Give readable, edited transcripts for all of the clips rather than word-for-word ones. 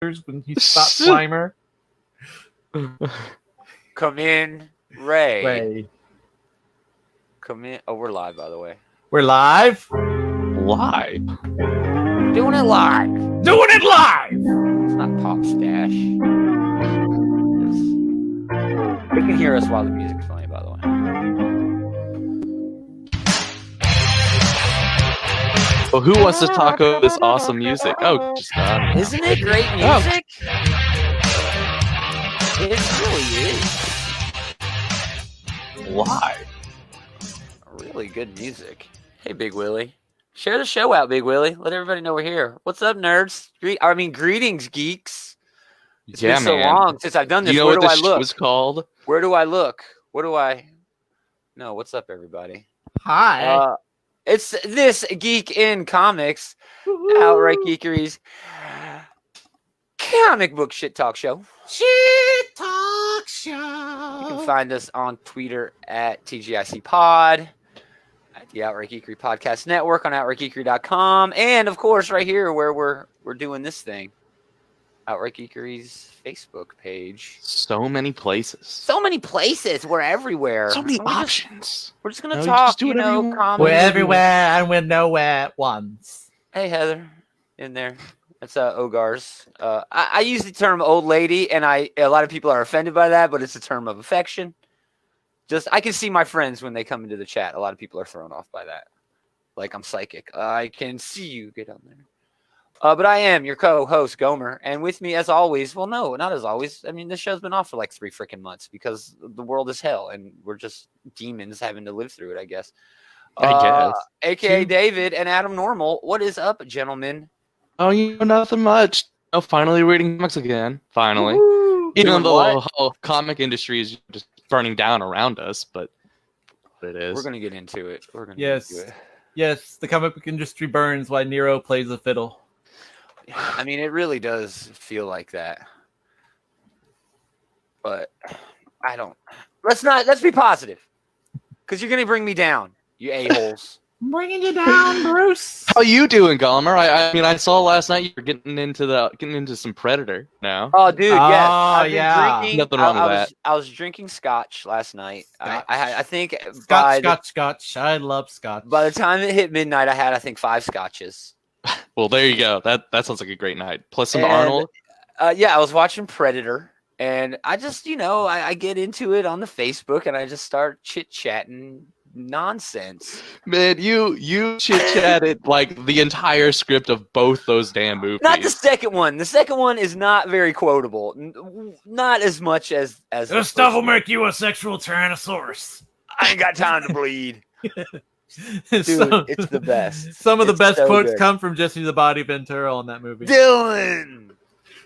when he stopped Slimer. Come in, Ray. Ray. Come in. Oh, we're live, by the way. We're live. Live. Doing it live. Doing it live. It's not Pop Stash. You can hear us while the music's playing, by the way. Well, who wants to talk over this awesome music? Oh, just Isn't it great music? It really is. live. Really good music. Hey, Big Willie. Share the show out, Big Willie. Let everybody know we're here. What's up, nerds? Greetings, geeks. It's been so long since I've done this. You know Where what do I this look? was called? Where do I look? What do I... No, what's up, everybody? Hi. It's This Geek in Comics, Outright Geekery's comic book shit talk show. Shit talk show. You can find us on Twitter at TGIC Pod, at the Outright Geekery Podcast Network on outrightgeekery.com, and of course right here where we're doing this thing, Outright Geekery's Facebook page. So many places. So many places. We're everywhere. So many options. We're just gonna No, you talk. just do whatever you want. Comedy. We're everywhere and we're nowhere at once. Hey Heather, in there. That's Ogar's. I use the term old lady, and a lot of people are offended by that, but it's a term of affection. I can see my friends when they come into the chat. A lot of people are thrown off by that. Like I'm psychic. I can see you. Get on there. But I am your co-host, Gaumer, and with me, as always, well, no, not as always. I mean, this show's been off for like 3 freaking months because the world is hell, and we're just demons having to live through it, I guess. I guess. AKADavid and Adam Normal. What is up, gentlemen? Oh, nothing much. Oh, finally reading comics again. Finally. Woo-hoo. Even though the whole comic industry is just burning down around us, but it is. We're gonna get into it. Yes, the comic book industry burns while Nero plays the fiddle. I mean, it really does feel like that. But I don't. Let's be positive, because you're gonna bring me down, you a-holes. I'm bringing you down, Bruce. How you doing, Gaumer? I mean, I saw last night you were getting into some Predator now. Oh, dude, yes. I've been yeah. Nothing wrong with that. I was drinking scotch last night. Scotch. I think Scotch. I love scotch. by the time it hit midnight, I had 5 scotches. Well, there you go. That sounds like a great night. Plus some Arnold. Yeah, I was watching Predator, and I just, I get into it on the Facebook, and I just start chit-chatting nonsense. Man, you chit-chatted like the entire script of both those damn movies. Not the second one. The second one is not very quotable. Not as much as this stuff will make you a sexual tyrannosaurus. I ain't got time to bleed. Dude, it's the best. Some of the best so quotes good. come from Jesse the Body Ventura on that movie. Dylan,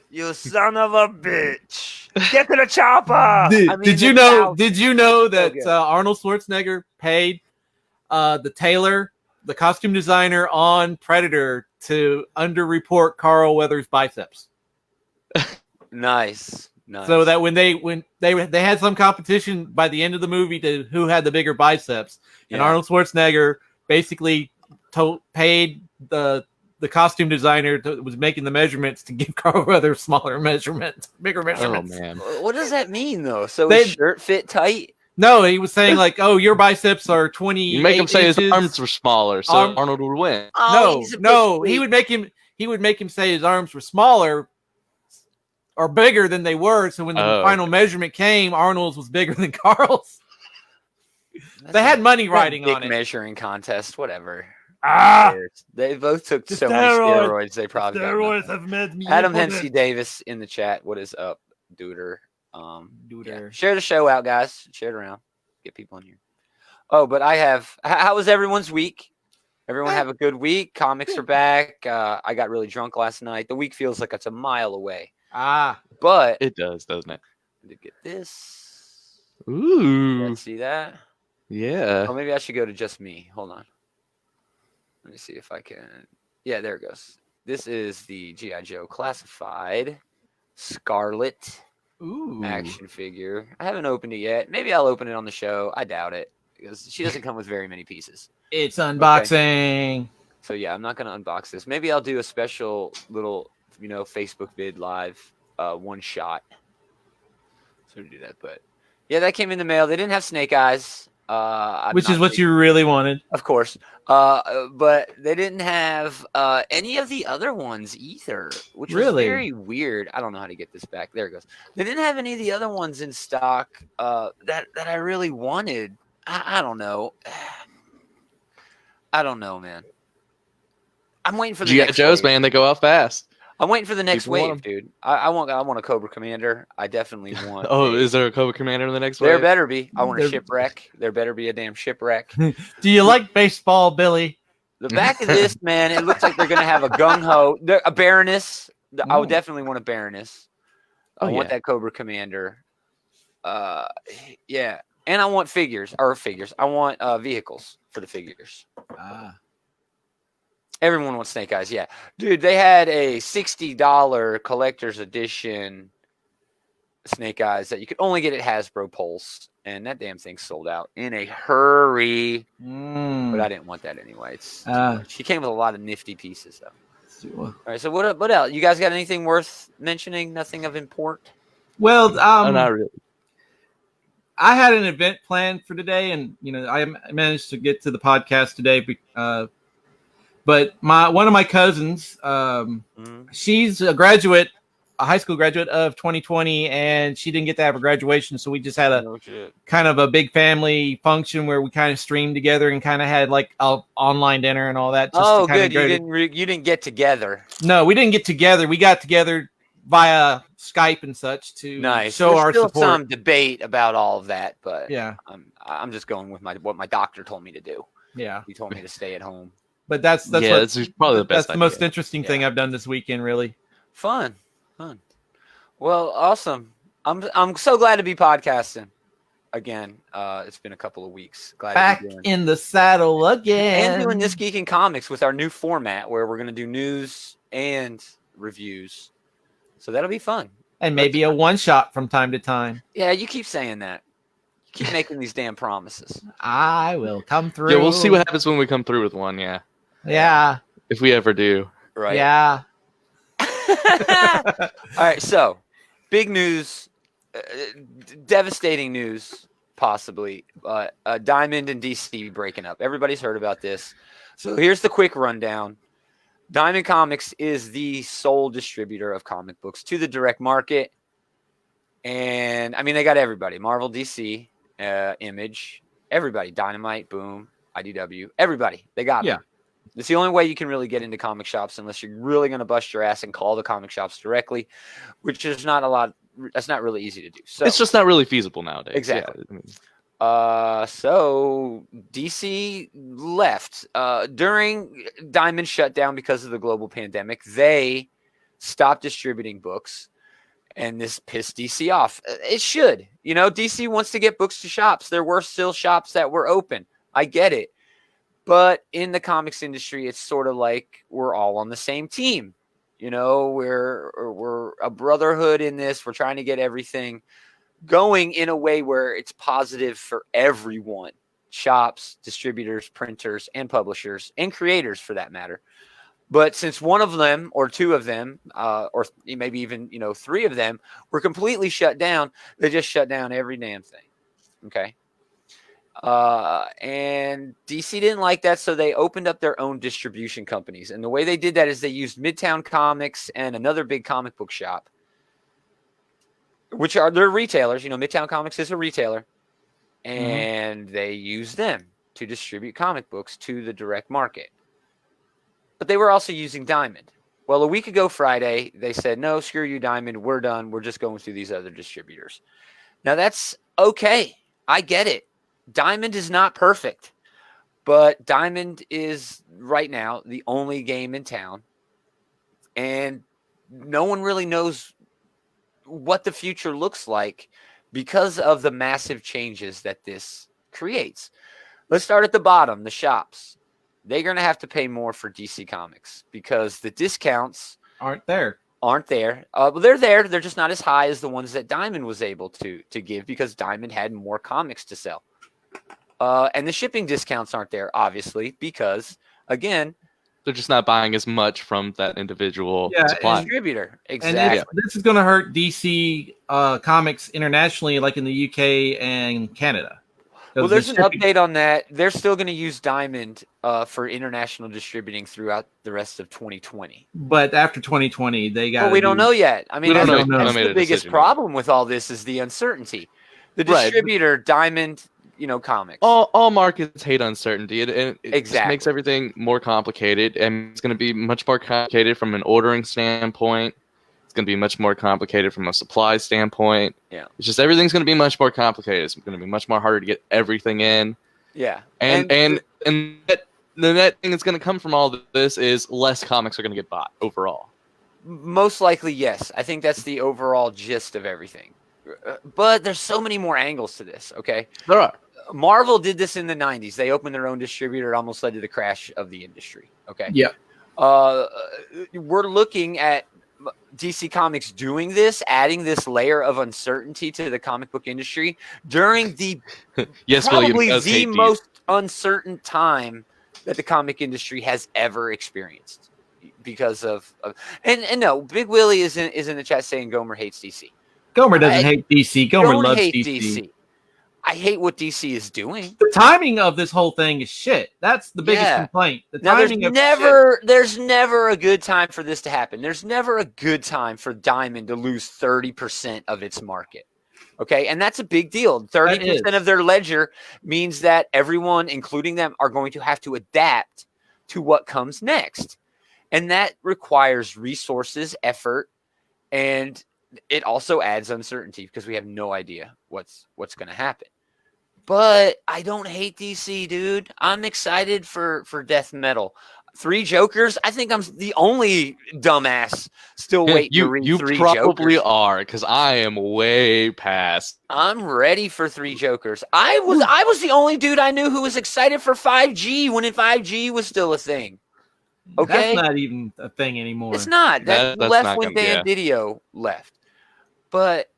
you son of a bitch! Get to the chopper. Did you know that Okay. Arnold Schwarzenegger paid the tailor, the costume designer on Predator, to underreport Carl Weathers' biceps? Nice. So that when they had some competition by the end of the movie to who had the bigger biceps, and Yeah. Arnold Schwarzenegger basically paid the costume designer that was making the measurements to give Carl Weathers bigger measurements. Oh man. What does that mean though? So They- his shirt fit tight? No, he was saying like, "Oh, your biceps are 20." You make him say his arms were smaller, so Arnold would win. Oh, No, he would make him say his arms were smaller or bigger than they were. So when the final measurement came, Arnold's was bigger than Carl's. They had money riding on it. Measuring contest, whatever. Ah, They both took The so many steroids. They probably got nothing. have made me. Adam Hensey Davis in the chat. What is up, Duder? Duder. Yeah. Share the show out, guys. Share it around. Get people in here. Oh, but how was everyone's week? Everyone have a good week. Comics are back. I got really drunk last night. The week feels like it's a mile away. But It does, doesn't it? I did get this. Ooh. Let's see that. Yeah. Oh, maybe I should go to just me. Hold on. Let me see if I can. Yeah, there it goes. This is the G.I. Joe Classified Scarlet action figure. I haven't opened it yet. Maybe I'll open it on the show. I doubt it because she doesn't come with very many pieces. It's unboxing. So yeah, I'm not going to unbox this. Maybe I'll do a special little Facebook vid live, one shot. So we do that, but yeah, that came in the mail. They didn't have snake eyes, which is what you really wanted, of course. But they didn't have any of the other ones either, which was very weird. I don't know how to get this back. There it goes. They didn't have any of the other ones in stock that I really wanted. I don't know. I don't know, man. I'm waiting for the G.I. next Joe's, wave. man. They go out fast. I'm waiting for the next People want wave, dude. I want a Cobra Commander. I definitely want. Is there a Cobra Commander in the next There wave? better be. I want a shipwreck. There better be a damn shipwreck. Do you like baseball, Billy? The back of this, man, it looks like they're gonna have a gung ho, a Baroness. I would definitely want a Baroness. I want that Cobra Commander. Yeah, and I want figures. I want vehicles for the figures. Everyone wants Snake Eyes, yeah. Dude, they had a $60 collector's edition Snake Eyes that you could only get at Hasbro Pulse, and that damn thing sold out in a hurry. But I didn't want that anyway. She came with a lot of nifty pieces, though. All right, so what else? You guys got anything worth mentioning? Nothing of import? Well, not really. I had an event planned for today, and I managed to get to the podcast today. But one of my cousins, she's a high school graduate of 2020, and she didn't get to have her graduation, so we just had a kind of a big family function where we kind of streamed together and kind of had like an online dinner and all that. Just good. You didn't get together. No, we didn't get together. We got together via Skype and such to show our support. There's some debate about all of that, but yeah, I'm just going with what my doctor told me to do. Yeah, he told me to stay at home. But that's probably the best. That's the most interesting thing I've done this weekend. Really fun. Well, awesome. I'm so glad to be podcasting again. It's been a couple of weeks. Glad back to be doing. In the saddle again, and doing This Geek in Comics with our new format where we're going to do news and reviews. So that'll be fun. And maybe a one shot from time to time. Yeah, you keep saying that. You keep making these damn promises. I will come through. Yeah, we'll see what happens when we come through with one. Yeah. Yeah. If we ever do. Right. Yeah. All right. So, big news, devastating news, possibly. Diamond and DC breaking up. Everybody's heard about this. So here's the quick rundown. Diamond Comics is the sole distributor of comic books to the direct market. And, I mean, they got everybody. Marvel, DC, Image, everybody. Dynamite, Boom, IDW, everybody. They got them. It's the only way you can really get into comic shops unless you're really going to bust your ass and call the comic shops directly, which is not a lot. That's not really easy to do. So it's just not really feasible nowadays. Exactly. Yeah, so DC left during Diamond shutdown because of the global pandemic. They stopped distributing books, and this pissed DC off. It should. DC wants to get books to shops. There were still shops that were open. I get it. But in the comics industry, it's sort of like we're all on the same team. We're a brotherhood in this. We're trying to get everything going in a way where it's positive for everyone. Shops, distributors, printers, and publishers, and creators for that matter. But since one of them or two of them, or maybe even, three of them were completely shut down, they just shut down every damn thing. Okay. And DC didn't like that, so they opened up their own distribution companies. And the way they did that is they used Midtown Comics and another big comic book shop, which are their retailers. Midtown Comics is a retailer, and they used them to distribute comic books to the direct market. But they were also using Diamond. Well, a week ago Friday, they said, no, screw you, Diamond. We're done. We're just going through these other distributors. Now, that's okay. I get it. Diamond is not perfect, but Diamond is right now the only game in town, and no one really knows what the future looks like because of the massive changes that this creates. Let's start at the bottom, the shops. They're going to have to pay more for DC Comics because the discounts aren't there. Well, they're there. They're just not as high as the ones that Diamond was able to give because Diamond had more comics to sell. And the shipping discounts aren't there, obviously, because, again, they're just not buying as much from that individual Yeah, supplier. Distributor. And Exactly. this is going to hurt DC comics internationally, like in the UK and Canada. Well, there's an update on that. They're still going to use Diamond for international distributing throughout the rest of 2020. But after 2020, they got. Well, we don't know yet. I mean, We that's don't know. the biggest decision problem with all this is the uncertainty. The Right. distributor, Diamond, comics. All markets hate uncertainty, and it just Exactly. makes everything more complicated, and it's going to be much more complicated from an ordering standpoint. It's going to be much more complicated from a supply standpoint. Yeah. It's just everything's going to be much more complicated. It's going to be much more harder to get everything in. Yeah. And the net thing that's going to come from all this is less comics are going to get bought overall. Most likely, yes. I think that's the overall gist of everything. But there's so many more angles to this, okay? There are. Marvel did this in the 90s. They opened their own distributor. It almost led to the crash of the industry, okay? Yeah. We're looking at DC Comics doing this, adding this layer of uncertainty to the comic book industry during the Yes, probably William the most uncertain time that the comic industry has ever experienced because of and no, Big Willie is in the chat saying Gomer hates DC. Gomer doesn't hate DC. Gomer loves DC. I hate what DC is doing. The timing of this whole thing is shit. That's the biggest complaint. The timing there's never a good time for this to happen. There's never a good time for Diamond to lose 30% of its market. Okay, and that's a big deal. 30% of their ledger means that everyone, including them, are going to have to adapt to what comes next. And that requires resources, effort, and it also adds uncertainty because we have no idea what's going to happen. But I don't hate DC, dude. I'm excited for Death Metal. 3 Jokers. I think I'm the only dumbass still waiting to read 3 Jokers. You probably are, because I am way past. I'm ready for 3 Jokers. I was the only dude I knew who was excited for 5G when 5G was still a thing. Okay, that's not even a thing anymore. It's not. That's left when Dan Didio left. But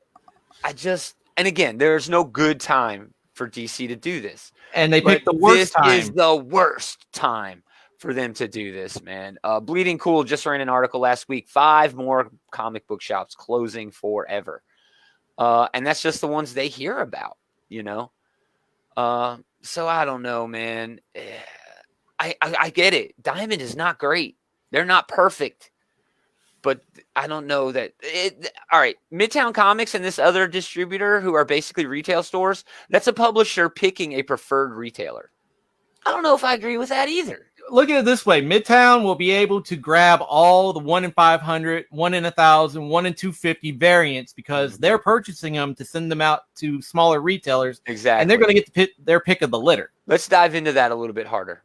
and again, there's no good time for DC to do this. And they picked the worst time. This is the worst time for them to do this, man. Bleeding Cool just ran an article last week. 5 more comic book shops closing forever. And that's just the ones they hear about, So I don't know, man. I get it. Diamond is not great. They're not perfect. But I don't know that all right, Midtown Comics and this other distributor who are basically retail stores, that's a publisher picking a preferred retailer. I don't know if I agree with that either. Look at it this way. Midtown will be able to grab all the 1 in 500, 1 in 1,000, 1 in 250 variants because they're purchasing them to send them out to smaller retailers. Exactly. And they're going to get their pick of the litter. Let's dive into that a little bit harder.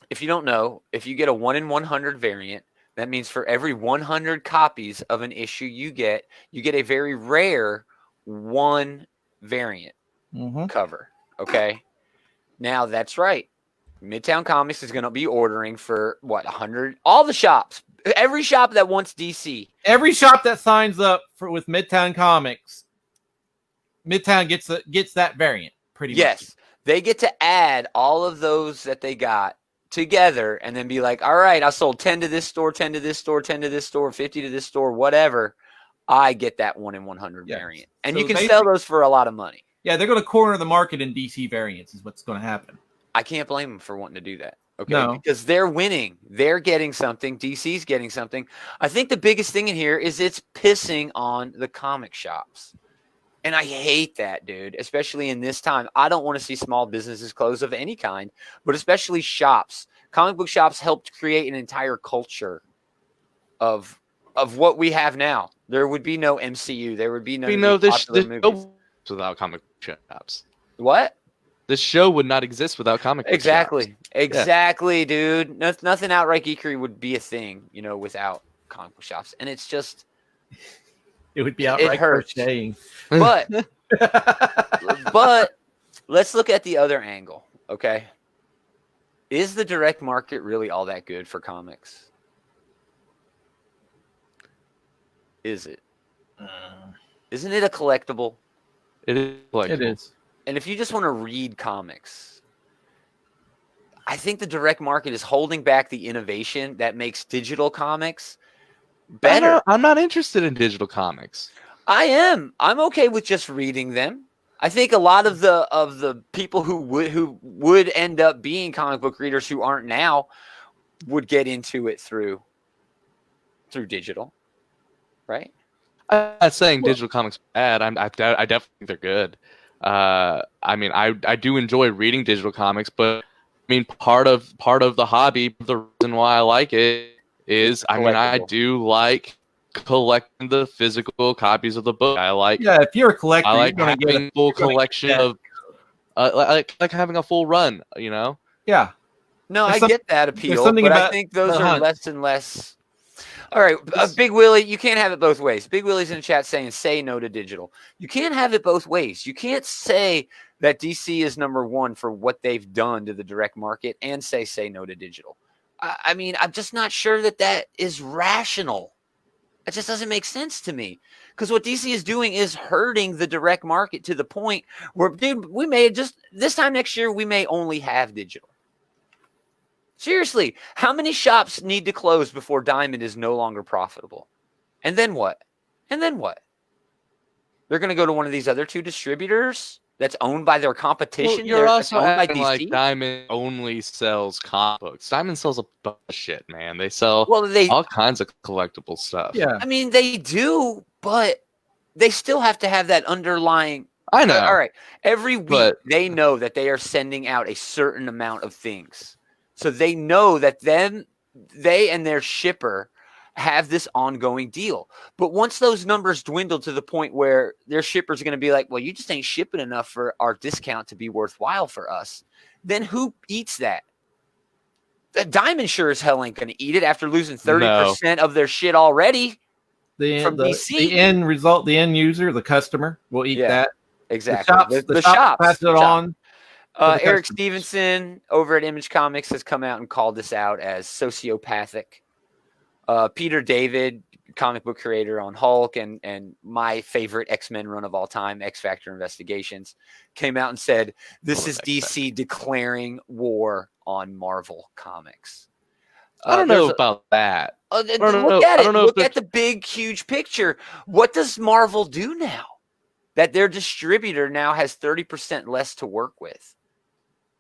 If you don't know, if you get a 1 in 100 variant, that means for every 100 copies of an issue you get a very rare 1 variant cover. Okay. Now that's right. Midtown Comics is going to be ordering for 100. All the shops, every shop that wants DC, every shop that signs up with Midtown Comics, Midtown gets that variant pretty much. Yes, they get to add all of those that they got together and then be like, all right, I sold 10 to this store, 10 to this store, 10 to this store, 50 to this store, whatever. I get that 1 in 100 variant. And so you can sell those for a lot of money. Yeah, they're going to corner the market in DC variants is what's going to happen. I can't blame them for wanting to do that. Okay, no. Because they're winning. They're getting something. DC's getting something. I think the biggest thing in here is it's pissing on the comic shops. And I hate that, dude, especially in this time. I don't want to see small businesses close of any kind, but especially shops. Comic book shops helped create an entire culture of what we have now. There would be no MCU. There would be no popular movies without comic book shops. What? This show would not exist without comic book shops. Exactly, dude. Nothing outright geekery would be a thing, without comic book shops. And it's just... It would be outright crocheting. But let's look at the other angle, okay? Is the direct market really all that good for comics? Is it? Isn't it a collectible? It is collectible. It is. And if you just want to read comics, I think the direct market is holding back the innovation that makes digital comics better. I'm not interested in digital comics. I am. I'm okay with just reading them. I think a lot of the people who would end up being comic book readers who aren't now would get into it through digital, right? I'm not saying digital comics are bad. I definitely think they're good. I mean, I do enjoy reading digital comics, but I mean, part of the hobby, the reason why I like it is, I mean, I do like collecting the physical copies of the book. If you're a collector, I like you're gonna having a full collection of, like having a full run. You know? Yeah. No, I get that appeal, but I think those are less and less. All right, Big Willie, you can't have it both ways. Big Willie's in the chat saying, say no to digital. You can't have it both ways. You can't say that DC is number one for what they've done to the direct market and say no to digital. I mean, I'm just not sure that is rational. It just doesn't make sense to me. Because what DC is doing is hurting the direct market to the point where, dude, we may just, this time next year, we may only have digital. Seriously, how many shops need to close before Diamond is no longer profitable? And then what? And then what? They're going to go to one of these other two distributors that's owned by their competition. Well, you're also acting like Diamond only sells comic books. Diamond sells a bunch of shit, man. They sell all kinds of collectible stuff. Yeah, I mean, they do, but they still have to have that underlying. I know. All right. Every week, they know that they are sending out a certain amount of things. So they know that they and their shipper have this ongoing deal. But once those numbers dwindle to the point where their shippers are going to be like, well, you just ain't shipping enough for our discount to be worthwhile for us, then who eats that? The Diamond sure as hell ain't going to eat it after losing 30% of their shit already from DC. The end result, the end user, the customer will eat that. Exactly. The shops pass it on. Eric Stevenson over at Image Comics has come out and called this out as sociopathic. Peter David, comic book creator on Hulk and my favorite X-Men run of all time, X Factor Investigations, came out and said, this is DC declaring war on Marvel Comics. I don't know about that. Look at it. Look at the big, huge picture. What does Marvel do now that their distributor now has 30% less to work with?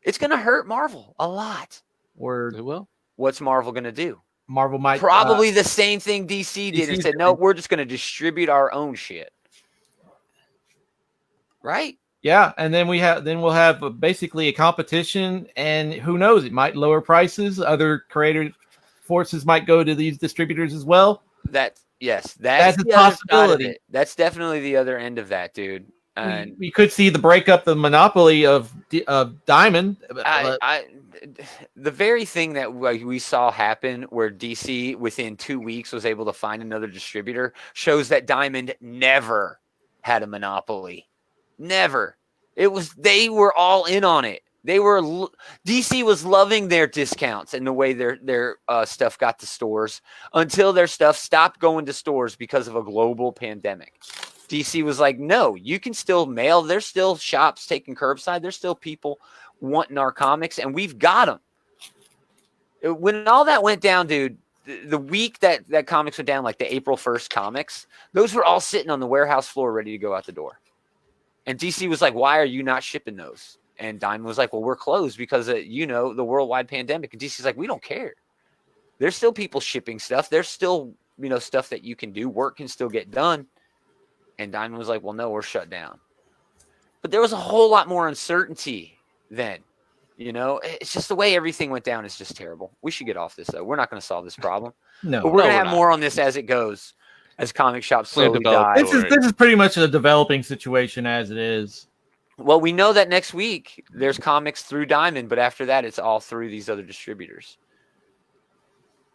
It's going to hurt Marvel a lot. It will. What's Marvel going to do? Marvel might probably the same thing DC did and said, no, we're just going to distribute our own shit. Right? Yeah, and then we'll have basically a competition, and who knows? It might lower prices. Other creator forces might go to these distributors as well. That's a possibility. That's definitely the other end of that, dude. And we could see the breakup, the monopoly of Diamond. The very thing that we saw happen where DC within 2 weeks was able to find another distributor shows that Diamond never had a monopoly. Never. They were all in on it. DC was loving their discounts and the way their stuff got to stores until their stuff stopped going to stores because of a global pandemic. DC was like, no, you can still mail. There's still shops taking curbside. There's still people wanting our comics, and we've got them. When all that went down, dude, the week that comics went down, like the April 1st comics, those were all sitting on the warehouse floor ready to go out the door. And DC was like, why are you not shipping those? And Diamond was like, well, we're closed because of, the worldwide pandemic. And DC's like, we don't care. There's still people shipping stuff. There's still, stuff that you can do. Work can still get done. And Diamond was like, well, no, we're shut down. But there was a whole lot more uncertainty then. It's just the way everything went down is just terrible. We should get off this, though. We're not going to solve this problem. No. But we're going to have more on this as it goes, as comic shops slowly die. This is pretty much a developing situation as it is. Well, we know that next week there's comics through Diamond, but after that, it's all through these other distributors.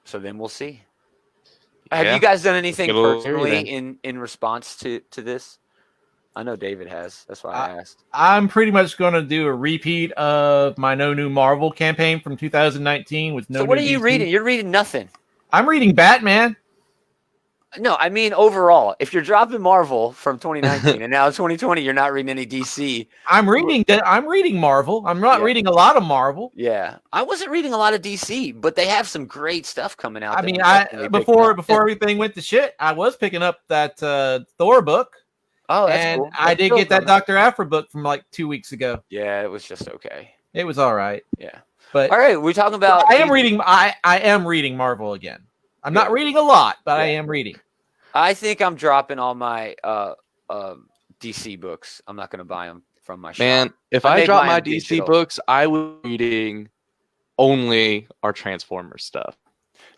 So then we'll see. Have you guys done anything personally in response to this? I know David has. That's why I asked. I'm pretty much going to do a repeat of my No New Marvel campaign from 2019 with no. So what new are you DC. reading? You're reading nothing. I'm reading Batman. No, I mean overall. If you're dropping Marvel from 2019 and now 2020, you're not reading any DC. I'm reading Marvel. I'm not reading a lot of Marvel. Yeah, I wasn't reading a lot of DC, but they have some great stuff coming out. I mean, before everything went to shit, I was picking up that Thor book. Oh, that's and cool. I did get that Dr. Aphra book from like 2 weeks ago. Yeah, it was just okay. It was all right. Yeah. But all right, we're talking about. I am reading Marvel again. I'm not reading a lot, but I am reading. I think I'm dropping all my DC books. I'm not going to buy them from my shop. Man, if I drop my DC books, I would be reading only our Transformers stuff.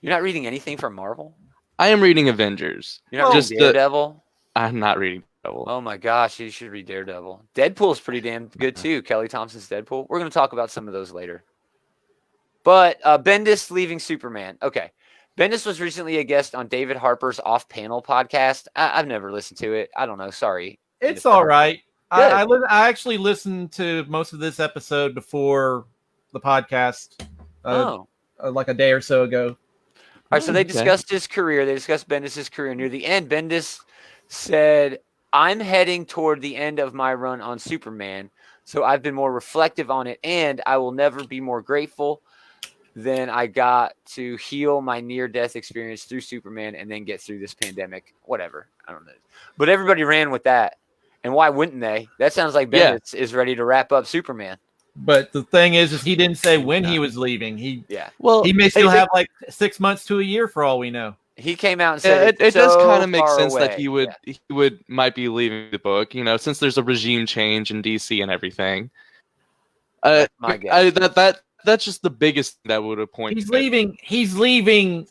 You're not reading anything from Marvel? I am reading Avengers. You're not reading Daredevil? I'm not reading Daredevil. Oh my gosh, you should read Daredevil. Deadpool's pretty damn good too. Kelly Thompson's Deadpool. We're going to talk about some of those later. But Bendis leaving Superman. Okay. Bendis was recently a guest on David Harper's off-panel podcast. I've never listened to it. I don't know. Sorry. It's all right. I actually listened to most of this episode before the podcast, like a day or so ago. All right, so they discussed his career. They discussed Bendis' career. Near the end, Bendis said, I'm heading toward the end of my run on Superman, so I've been more reflective on it, and I will never be more grateful than I got to heal my near-death experience through Superman and then get through this pandemic. Whatever. I don't know. But everybody ran with that. And why wouldn't they? That sounds like Bendis is ready to wrap up Superman. But the thing is he didn't say when he was leaving. He may still have like 6 months to a year for all we know. He came out and said it does kind of make sense that he might be leaving the book, since there's a regime change in DC and everything. My guess. That's just the biggest thing that would have pointed. He's leaving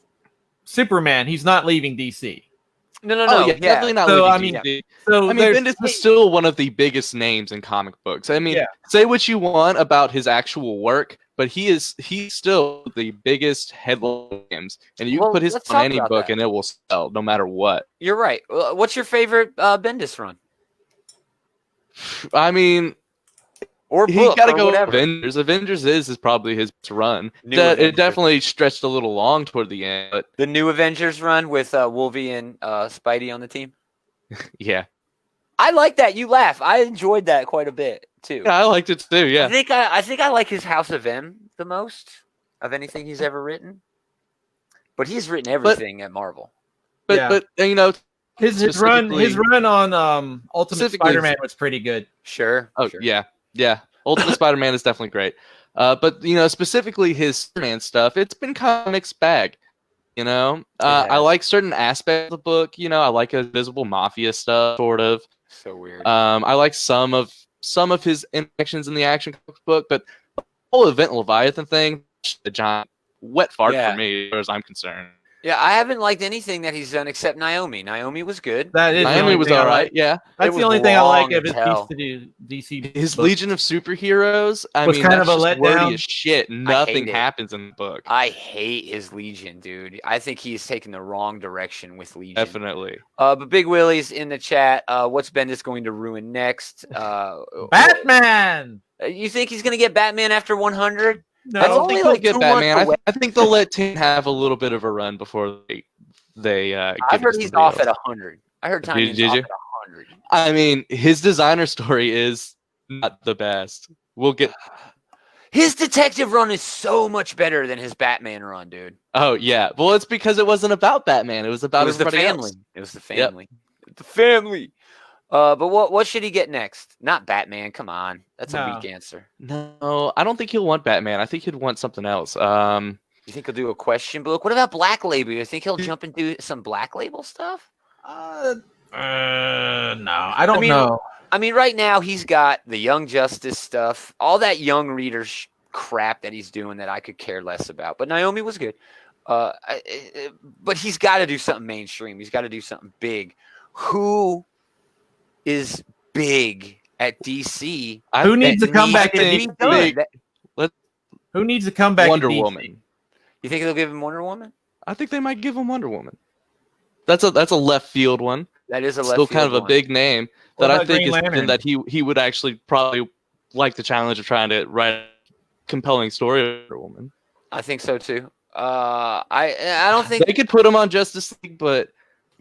Superman. He's not leaving DC. No. Definitely not leaving DC. Bendis is still one of the biggest names in comic books. I mean, say what you want about his actual work, but he's still the biggest headlines, and you can put his on any book and it will sell no matter what. You're right. What's your favorite Bendis run? I mean, or he got to go Avengers. Avengers is probably his run. It definitely stretched a little long toward the end. But the new Avengers run with Wolvie and Spidey on the team. Yeah, I like that. You laugh. I enjoyed that quite a bit too. Yeah, I liked it too. Yeah, I think I like his House of M the most of anything he's ever written. But he's written everything at Marvel. But his run on Ultimate Spider-Man was pretty good. Sure. Oh sure. Yeah. Ultimate Spider-Man is definitely great. But specifically his Superman stuff, it's been kind of mixed bag. I like certain aspects of the book. I like Invisible Mafia stuff, sort of. So weird. I like some of his interactions in the action book, but the whole Event Leviathan thing, a giant wet fart for me, as far as I'm concerned. Yeah, I haven't liked anything that he's done except Naomi. Naomi was good. Naomi was all right. Yeah, that's the only thing I like of his DC. His book. Legion of Superheroes. I mean, kind of a letdown. As shit. Nothing happens in the book. I hate his Legion, dude. I think he's taken the wrong direction with Legion. Definitely. But Big Willie's in the chat. What's Bendis going to ruin next? Batman. You think he's going to get Batman after 100? No, I don't think they'll get Batman. I think they'll let Tim have a little bit of a run before they I heard he's off at 100. I heard Tiny's off at 100. I mean, his designer story is not the best. We'll get his detective run is so much better than his Batman run, dude. Oh yeah, well it's because it wasn't about Batman. It was about the family. It was the family. Yep. The family. But what should he get next? Not Batman. Come on, that's a weak answer. No, I don't think he'll want Batman. I think he'd want something else. You think he'll do a question book? What about Black Label? You think he'll jump and do some Black Label stuff? No, I don't know. I mean, right now he's got the Young Justice stuff, all that young reader crap that he's doing that I could care less about. But Naomi was good. But he's got to do something mainstream. He's got to do something big. Who is big at DC? Who needs to come back to DC? Who needs to come back? Wonder Woman. You think they'll give him Wonder Woman? I think they might give him Wonder Woman. That's a left field one. That is a left still field kind of one. A big name that I think is something that he would actually probably like the challenge of trying to write a compelling story of Wonder Woman. I think so too. I don't think they could put him on Justice League, but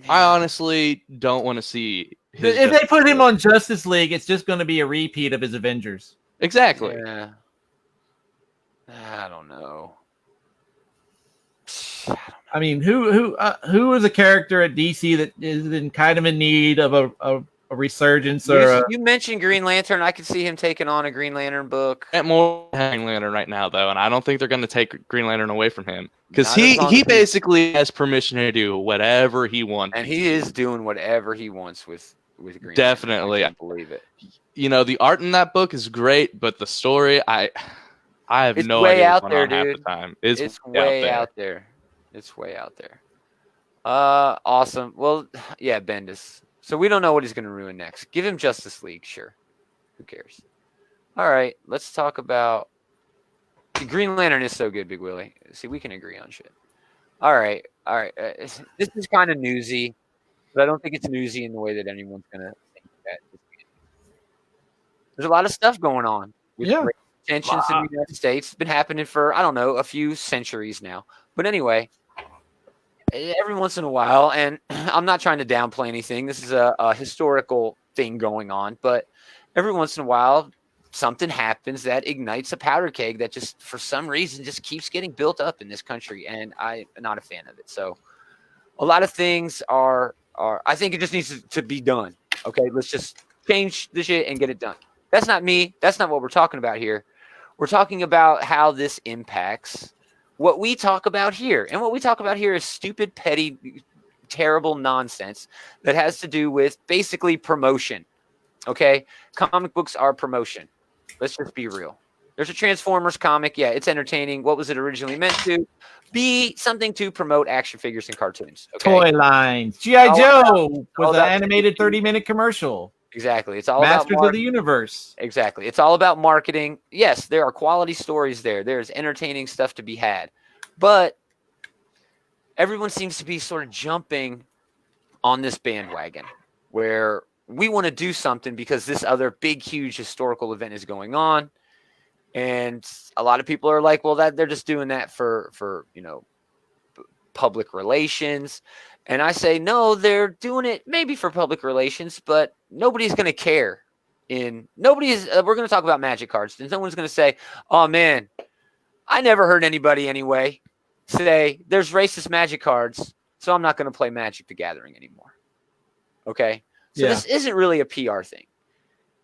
I honestly don't want to see his. If they put him on Justice League, it's just going to be a repeat of his Avengers. Exactly. Yeah. I don't know. I mean, who is a character at DC that is in kind of in need of a resurgence? You mentioned Green Lantern. I could see him taking on a Green Lantern book. More Green Lantern right now, though, and I don't think they're going to take Green Lantern away from him because Not as long he as basically has permission to do whatever he wants. And he is doing whatever he wants with Green Definitely. Lantern. I can't believe it. You know, the art in that book is great, but the story, I have It's no way idea out what's there, going on half dude. the time. It's way out there. It's way out there. Awesome. Well, yeah, Bendis. So we don't know what he's going to ruin next. Give him Justice League, sure. Who cares? All right, let's talk about Green Lantern is so good, Big Willie. See, we can agree on shit. All right. This is kind of newsy, but I don't think it's newsy in the way that anyone's going to think that. There's a lot of stuff going on with tensions in the United States. It's been happening for, I don't know, a few centuries now. But anyway, every once in a while, and I'm not trying to downplay anything. This is a historical thing going on, but every once in a while, something happens that ignites a powder keg that just, for some reason, just keeps getting built up in this country, and I'm not a fan of it. So a lot of things are I think it just needs to be done. Okay, let's just change the shit and get it done. That's not me. That's not what we're talking about here. We're talking about how this impacts what we talk about here. And what we talk about here is stupid, petty, terrible nonsense that has to do with basically promotion. Okay? Comic books are promotion. Let's just be real. There's a Transformers comic. Yeah, it's entertaining. What was it originally meant to be? Something to promote action figures and cartoons. Okay? Toy lines. G.I. Joe was an animated 30-minute commercial. Exactly. It's all Masters about of the Universe. Exactly. It's all about marketing. Yes, there are quality stories there. There's entertaining stuff to be had. But everyone seems to be sort of jumping on this bandwagon where we want to do something because this other big, huge historical event is going on. And a lot of people are like, well, that they're just doing that for public relations. And I say, no, they're doing it maybe for public relations, but nobody's going to care. We're going to talk about Magic cards. And someone's going to say, oh, man, I never heard anybody anyway say there's racist Magic cards, so I'm not going to play Magic the Gathering anymore. Okay? So This isn't really a PR thing.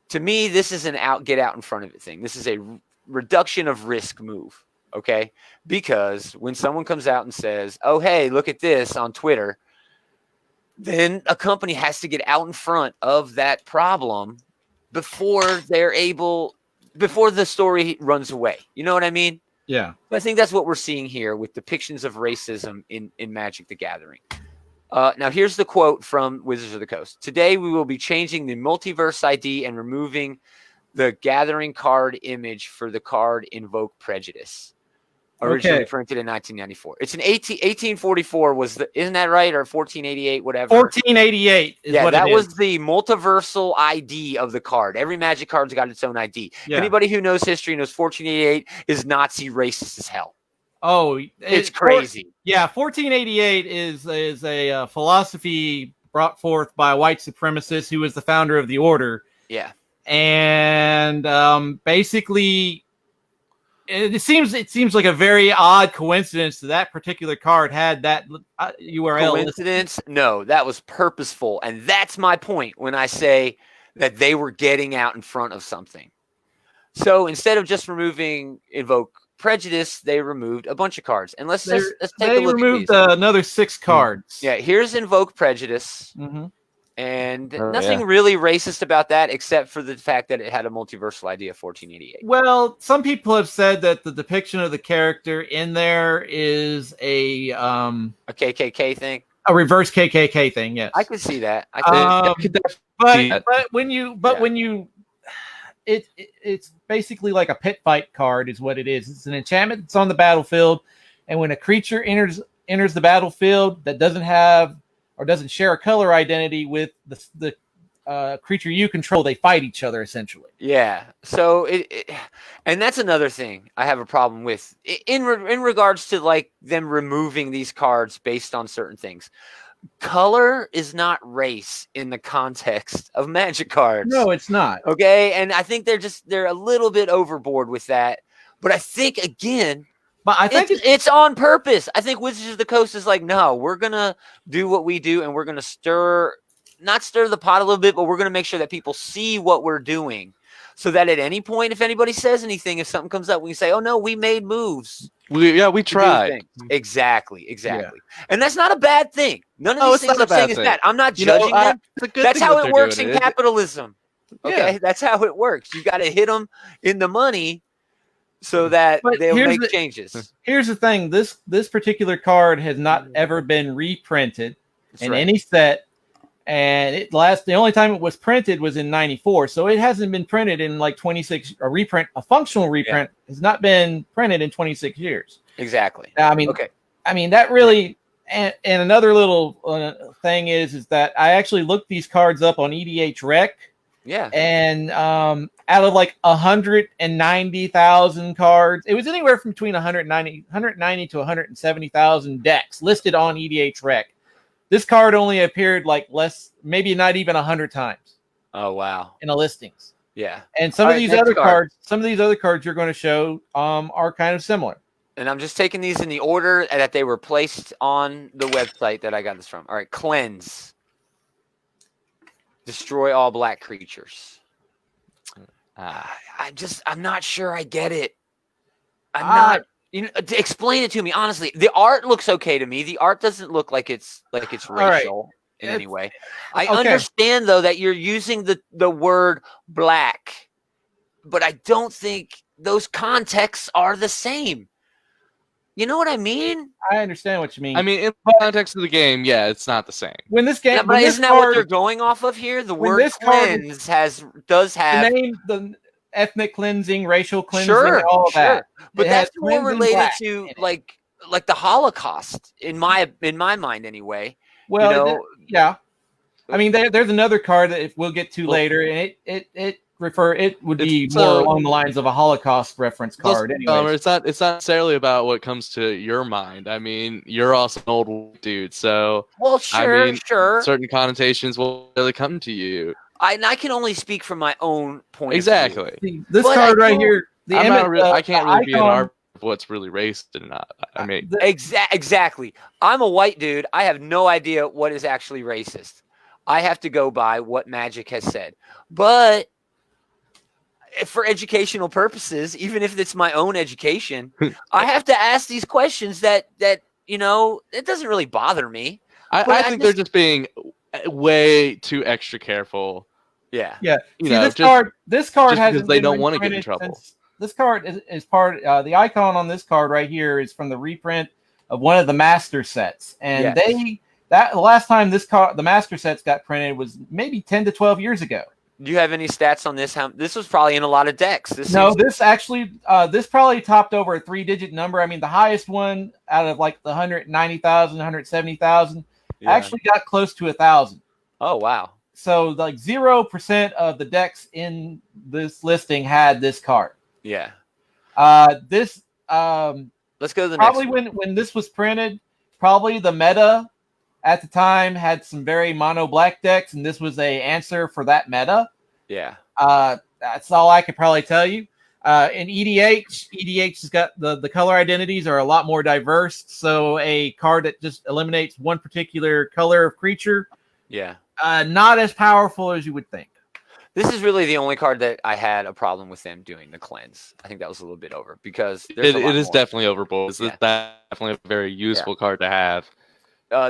To me, this is an get out in front of it thing. This is a reduction of risk move. Okay? Because when someone comes out and says, oh, hey, look at this on Twitter, then a company has to get out in front of that problem before the story runs away. You know what I mean? Yeah. I think that's what we're seeing here with depictions of racism in Magic the Gathering. Now, here's the quote from Wizards of the Coast. Today, we will be changing the multiverse ID and removing the Gathering card image for the card Invoke Prejudice. Originally printed in 1994. It's 1844 isn't that right? Or 1488, whatever. 1488 is what it is. That was the multiversal ID of the card. Every Magic card's got its own ID. Yeah. Anybody who knows history knows 1488 is Nazi racist as hell. Oh, it's crazy. 1488 is a philosophy brought forth by a white supremacist who was the founder of the order. Yeah. And basically, it seems like a very odd coincidence that particular card had that URL. Coincidence? No, that was purposeful. And that's my point when I say that they were getting out in front of something. So instead of just removing Invoke Prejudice, they removed a bunch of cards. And let's take a look at these. They removed another 6 cards. Yeah, here's Invoke Prejudice. Mm-hmm. And nothing really racist about that except for the fact that it had a multiversal ID of 1488. Well, some people have said that the depiction of the character in there is a KKK thing. A reverse KKK thing, yes. I could see that. It's basically like a pit fight card is what it is. It's an enchantment that's on the battlefield, and when a creature enters the battlefield that doesn't have or doesn't share a color identity with the creature you control, they fight each other essentially. Yeah. So and that's another thing I have a problem with in regards to like them removing these cards based on certain things. color is not race in the context of Magic cards. No, it's not. Okay, and I think they're a little bit overboard with that. But I think again, but I think it's on purpose. I think Wizards of the Coast is like, no, we're gonna do what we do, and we're gonna not stir the pot a little bit, but we're gonna make sure that people see what we're doing, so that at any point, if anybody says anything, if something comes up, we can say, oh no, we made moves. We tried. Exactly. Yeah. And that's not a bad thing. None of these things I'm saying is bad. I'm not judging them. That's how it works in capitalism. Okay, that's how it works. You got to hit them in the money so that they'll make changes. Here's the thing: this particular card has not ever been reprinted in any set, and the only time it was printed was in '94. So it hasn't been printed in like 26. A functional reprint has not been printed in 26 years. Exactly. I mean that really. And another little thing is that I actually looked these cards up on EDH Rec. Yeah. And out of like 190,000 cards, it was anywhere from between 190 to 170,000 decks listed on EDH Rec. This card only appeared like maybe not even 100 times. Oh wow! In the listings. Yeah. And some of these other cards you're going to show are kind of similar. And I'm just taking these in the order that they were placed on the website that I got this from. All right, Cleanse. Destroy all black creatures. I'm not sure I get it. I'm not. Explain it to me honestly. The art looks okay to me. The art doesn't look like it's racial in any way. I understand though that you're using the word black, but I don't think those contexts are the same. You know what I mean? I understand what you mean. I mean, in the context of the game, yeah, it's not the same. When this game, but isn't that what they're going off of here? The word cleanse does have the ethnic cleansing, racial cleansing, all of that. But that's more related to like the Holocaust in my mind anyway. Well, yeah. I mean, there's another card that we'll get to later, and it would be more along the lines of a Holocaust reference card. Anyway, it's not necessarily about what comes to your mind. I mean, you're also an old dude, so sure. Certain connotations will really come to you. I can only speak from my own point. Exactly. Of view. This card right here, I can't really be an art of what's really racist and not. I mean, exactly. I'm a white dude. I have no idea what is actually racist. I have to go by what Magic has said, but for educational purposes, even if it's my own education, I have to ask these questions that it doesn't really bother me. I think they're just being way too extra careful. Yeah. Yeah. This card hasn't. They don't want to get in trouble. This card is part. The icon on this card right here is from the reprint of one of the master sets, and the last time the master sets got printed was maybe 10 to 12 years ago. Do you have any stats on this? This was probably in a lot of decks. This probably topped over a 3-digit number. I mean, the highest one out of like the 190,000, 170,000 actually got close to 1,000. Oh, wow. So like 0% of the decks in this listing had this card. Yeah. Let's go to the probably next one. when this was printed, probably the meta at the time had some very mono black decks, and this was a answer for that meta. Yeah. That's all I could probably tell you. In EDH has got the color identities are a lot more diverse. So a card that just eliminates one particular color of creature, not as powerful as you would think. This is really the only card that I had a problem with them doing the cleanse. I think that was a little bit over because it is definitely overboard. It's definitely a very useful card to have.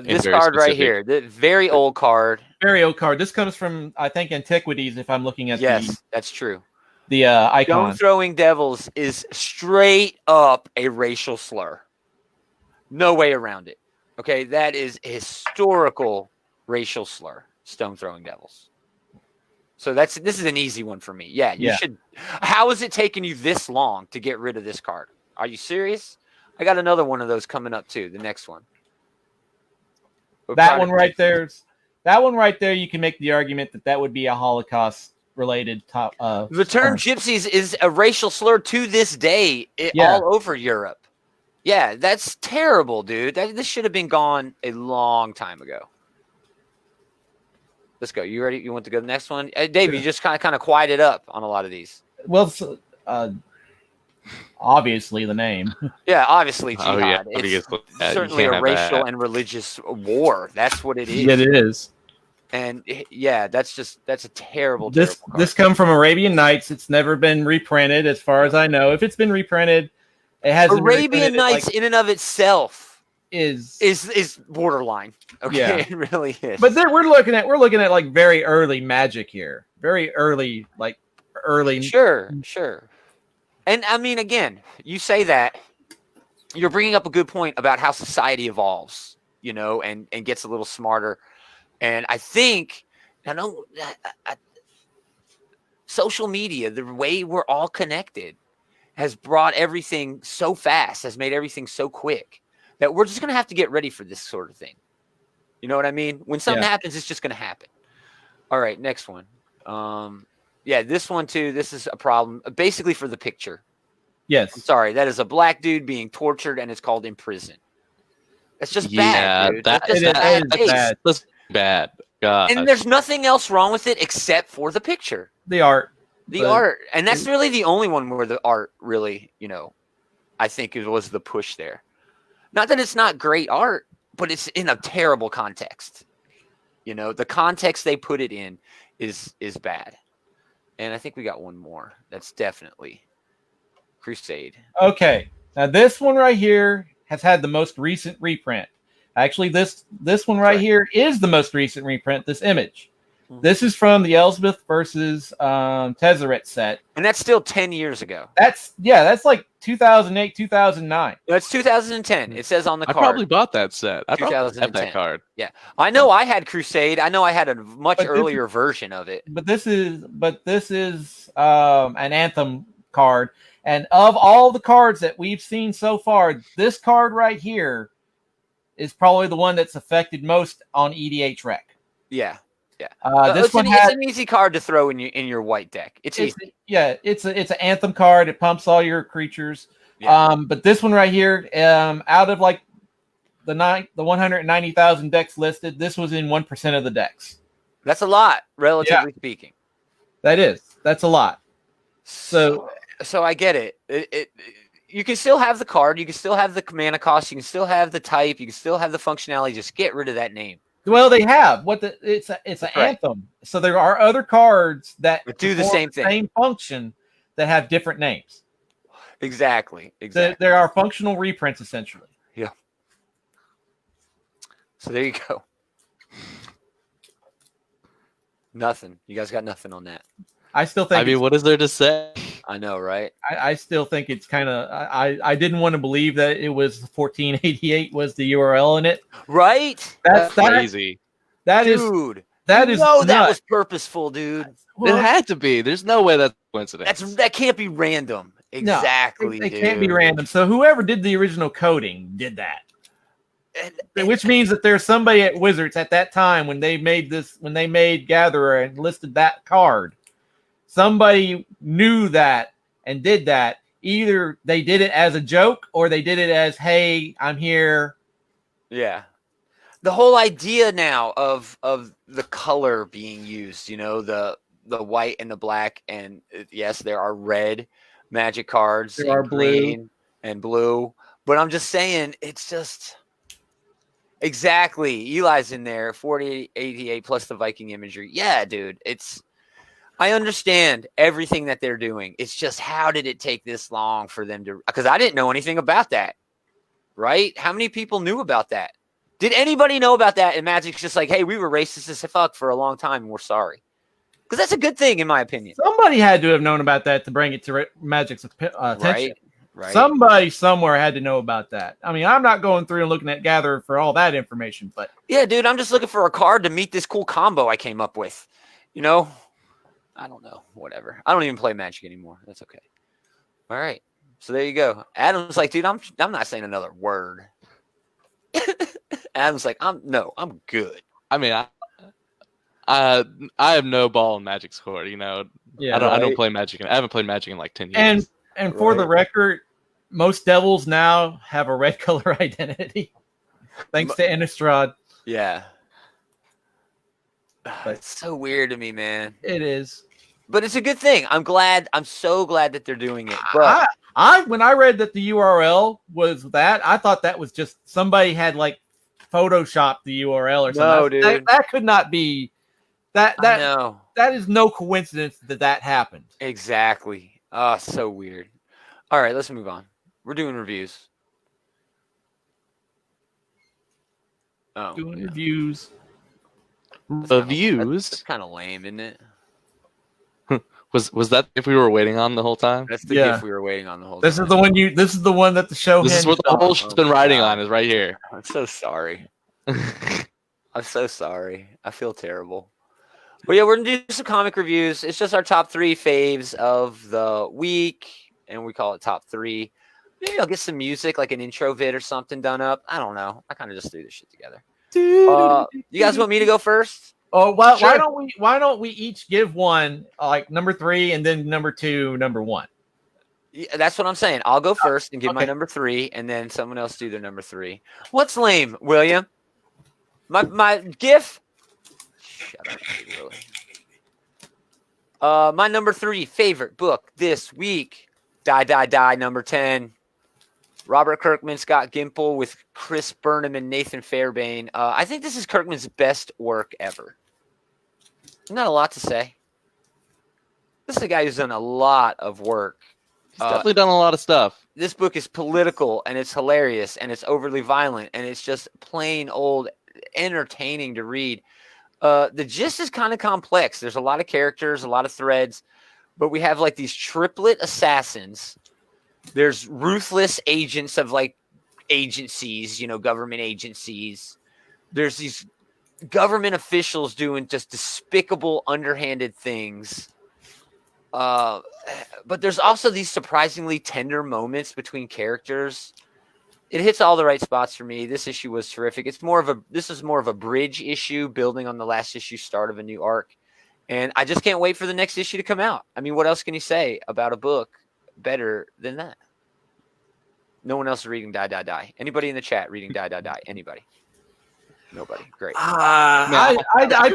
This card right here, the very old card. Very old card. This comes from, I think, Antiquities, if I'm looking at that's true. The icon. Stone Throwing Devils is straight up a racial slur. No way around it. Okay, that is a historical racial slur, Stone Throwing Devils. So this is an easy one for me. Yeah, you should. How is it taking you this long to get rid of this card? Are you serious? I got another one of those coming up too, the next one. That one right there, you can make the argument that would be a Holocaust-related top. The term gypsies is a racial slur to this day all over Europe. Yeah, that's terrible, dude. This should have been gone a long time ago. Let's go. You ready? You want to go to the next one? Dave, you just kind of quieted up on a lot of these. Well, obviously the name. Yeah, obviously Oh, jihad. yeah, It's obviously. Yeah, you certainly can't a have racial that. and religious war. That's what it is. Yeah, it is. And yeah, that's a terrible, This terrible card. come from Arabian Nights. It's never been reprinted, as far as I know. If it's been reprinted, it hasn't. Arabian Nights, in and of itself, is borderline. Okay, Yeah. it really is. But then we're looking at like very early Magic here, very early, like early. Sure. And I mean, again, you say that you're bringing up a good point about how society evolves, and gets a little smarter. And I think, social media, the way we're all connected, has brought everything so fast, has made everything so quick that we're just going to have to get ready for this sort of thing. You know what I mean? When something happens, it's just going to happen. All right, next one. Yeah, this one too. This is a problem, basically for the picture. Yes. I'm sorry. That is a black dude being tortured, and it's called in prison. That's just bad, dude. That's just That's bad. God. And there's nothing else wrong with it except for the picture. The art. The art. And that's really the only one where the art really, I think it was the push there. Not that it's not great art, but it's in a terrible context. The context they put it in is bad. And I think we got one more. That's definitely Crusade. Okay. Now this one right here has had the most recent reprint. Actually, this one right here is the most recent reprint, this image. Mm-hmm. This is from the Elsbeth versus Tezzeret set. And that's still 10 years ago. That's like 2008, 2009. It's 2010. It says on the card. I probably bought that set. I probably 2010. have that card. Yeah. I know I had Crusade. I know I had a much earlier version of it. But this is an Anthem card. And of all the cards that we've seen so far, this card right here is probably the one that's affected most on EDH Rec. Yeah. It's an easy card to throw in your white deck. It's easy. Yeah, it's an Anthem card. It pumps all your creatures. Yeah. But this one right here, out of like the 190,000 decks listed, this was in 1% of the decks. That's a lot, relatively speaking. That's a lot. So I get it. You can still have the card. You can still have the mana cost. You can still have the type. You can still have the functionality. Just get rid of that name. Well, they have it's an Anthem. So there are other cards that do the same thing, same function, that have different names. Exactly. There are functional reprints essentially. Yeah. So there you go. Nothing. You guys got nothing on that. I still think. I mean, what is there to say? I know, right? I still think it's kind of. I didn't want to believe that it was 1488 was the URL in it. Right? That's crazy. That is that was purposeful, dude. Well, it had to be. There's no way that's coincidence. That can't be random. Exactly. No, it can't be random. So whoever did the original coding did that. Which means that there's somebody at Wizards at that time when they made Gatherer and listed that card. Somebody knew that and did that. Either they did it as a joke or they did it as, hey, I'm here. Yeah. The whole idea now of the color being used, the white and the black, and yes, there are red Magic cards. There are green and blue. But I'm just saying, it's just exactly. Eli's in there, 4088 plus the Viking imagery. Yeah, dude. I understand everything that they're doing. It's just, how did it take this long for them to? Because I didn't know anything about that. Right? How many people knew about that? Did anybody know about that? And Magic's just like, hey, we were racist as fuck for a long time, and we're sorry. Because that's a good thing, in my opinion. Somebody had to have known about that to bring it to Magic's attention. Right. Somebody somewhere had to know about that. I mean, I'm not going through and looking at Gatherer for all that information, but yeah, dude, I'm just looking for a card to meet this cool combo I came up with. I don't know. Whatever. I don't even play Magic anymore. That's okay. All right. So there you go. Adam's like, dude, I'm not saying another word. Adam's like, I'm good. I mean, I have no ball in Magic's court. Yeah, I don't play Magic. I haven't played Magic in like 10 years. And for the record, most Devils now have a red color identity, thanks to Innistrad. Yeah. But It's so weird to me, man. it is. But it's a good thing. I'm so glad that they're doing it. But when I read that the URL was that, I thought that was just somebody had like photoshopped the URL or something. No, dude. That could not be that. I know. That is no coincidence that happened. Exactly. Oh, so weird. All right, let's move on. We're doing reviews. Oh, Doing reviews. Reviews? That's kind of lame, isn't it? Was that if we were waiting on the whole time? That's the gift we were waiting on the whole time. This is the one This is the one that the show. This is what the whole shit's been riding on. Is right here. I'm so sorry. I'm so sorry. I feel terrible. But yeah, we're gonna do some comic reviews. It's just our top 3 faves of the week, and we call it top 3. Maybe I'll get some music, like an intro vid or something done up. I don't know. I kind of just threw this shit together. You guys want me to go first? Oh, well, sure. Why don't we each give one, like number 3, and then number 2, number 1? Yeah, that's what I'm saying. I'll go first and give my number 3, and then someone else do their number 3. What's lame, William? My GIF. Shut up, Willie. My number 3 favorite book this week. Die, number 10. Robert Kirkman, Scott Gimple with Chris Burnham and Nathan Fairbairn. I think this is Kirkman's best work ever. Not a lot to say. This is a guy who's done a lot of work. He's definitely done a lot of stuff. This book is political, and it's hilarious, and it's overly violent, and it's just plain old entertaining to read. The gist is kind of complex. There's a lot of characters, a lot of threads, but we have like these triplet assassins. There's ruthless agents of like agencies, government agencies. There's these government officials doing just despicable, underhanded things. But there's also these surprisingly tender moments between characters. It hits all the right spots for me. This issue was terrific. This is more of a bridge issue, building on the last issue, start of a new arc. And I just can't wait for the next issue to come out. I mean, what else can you say about a book better than that? No one else is reading Die. Anybody in the chat reading Die? Anybody? Nobody. Great. I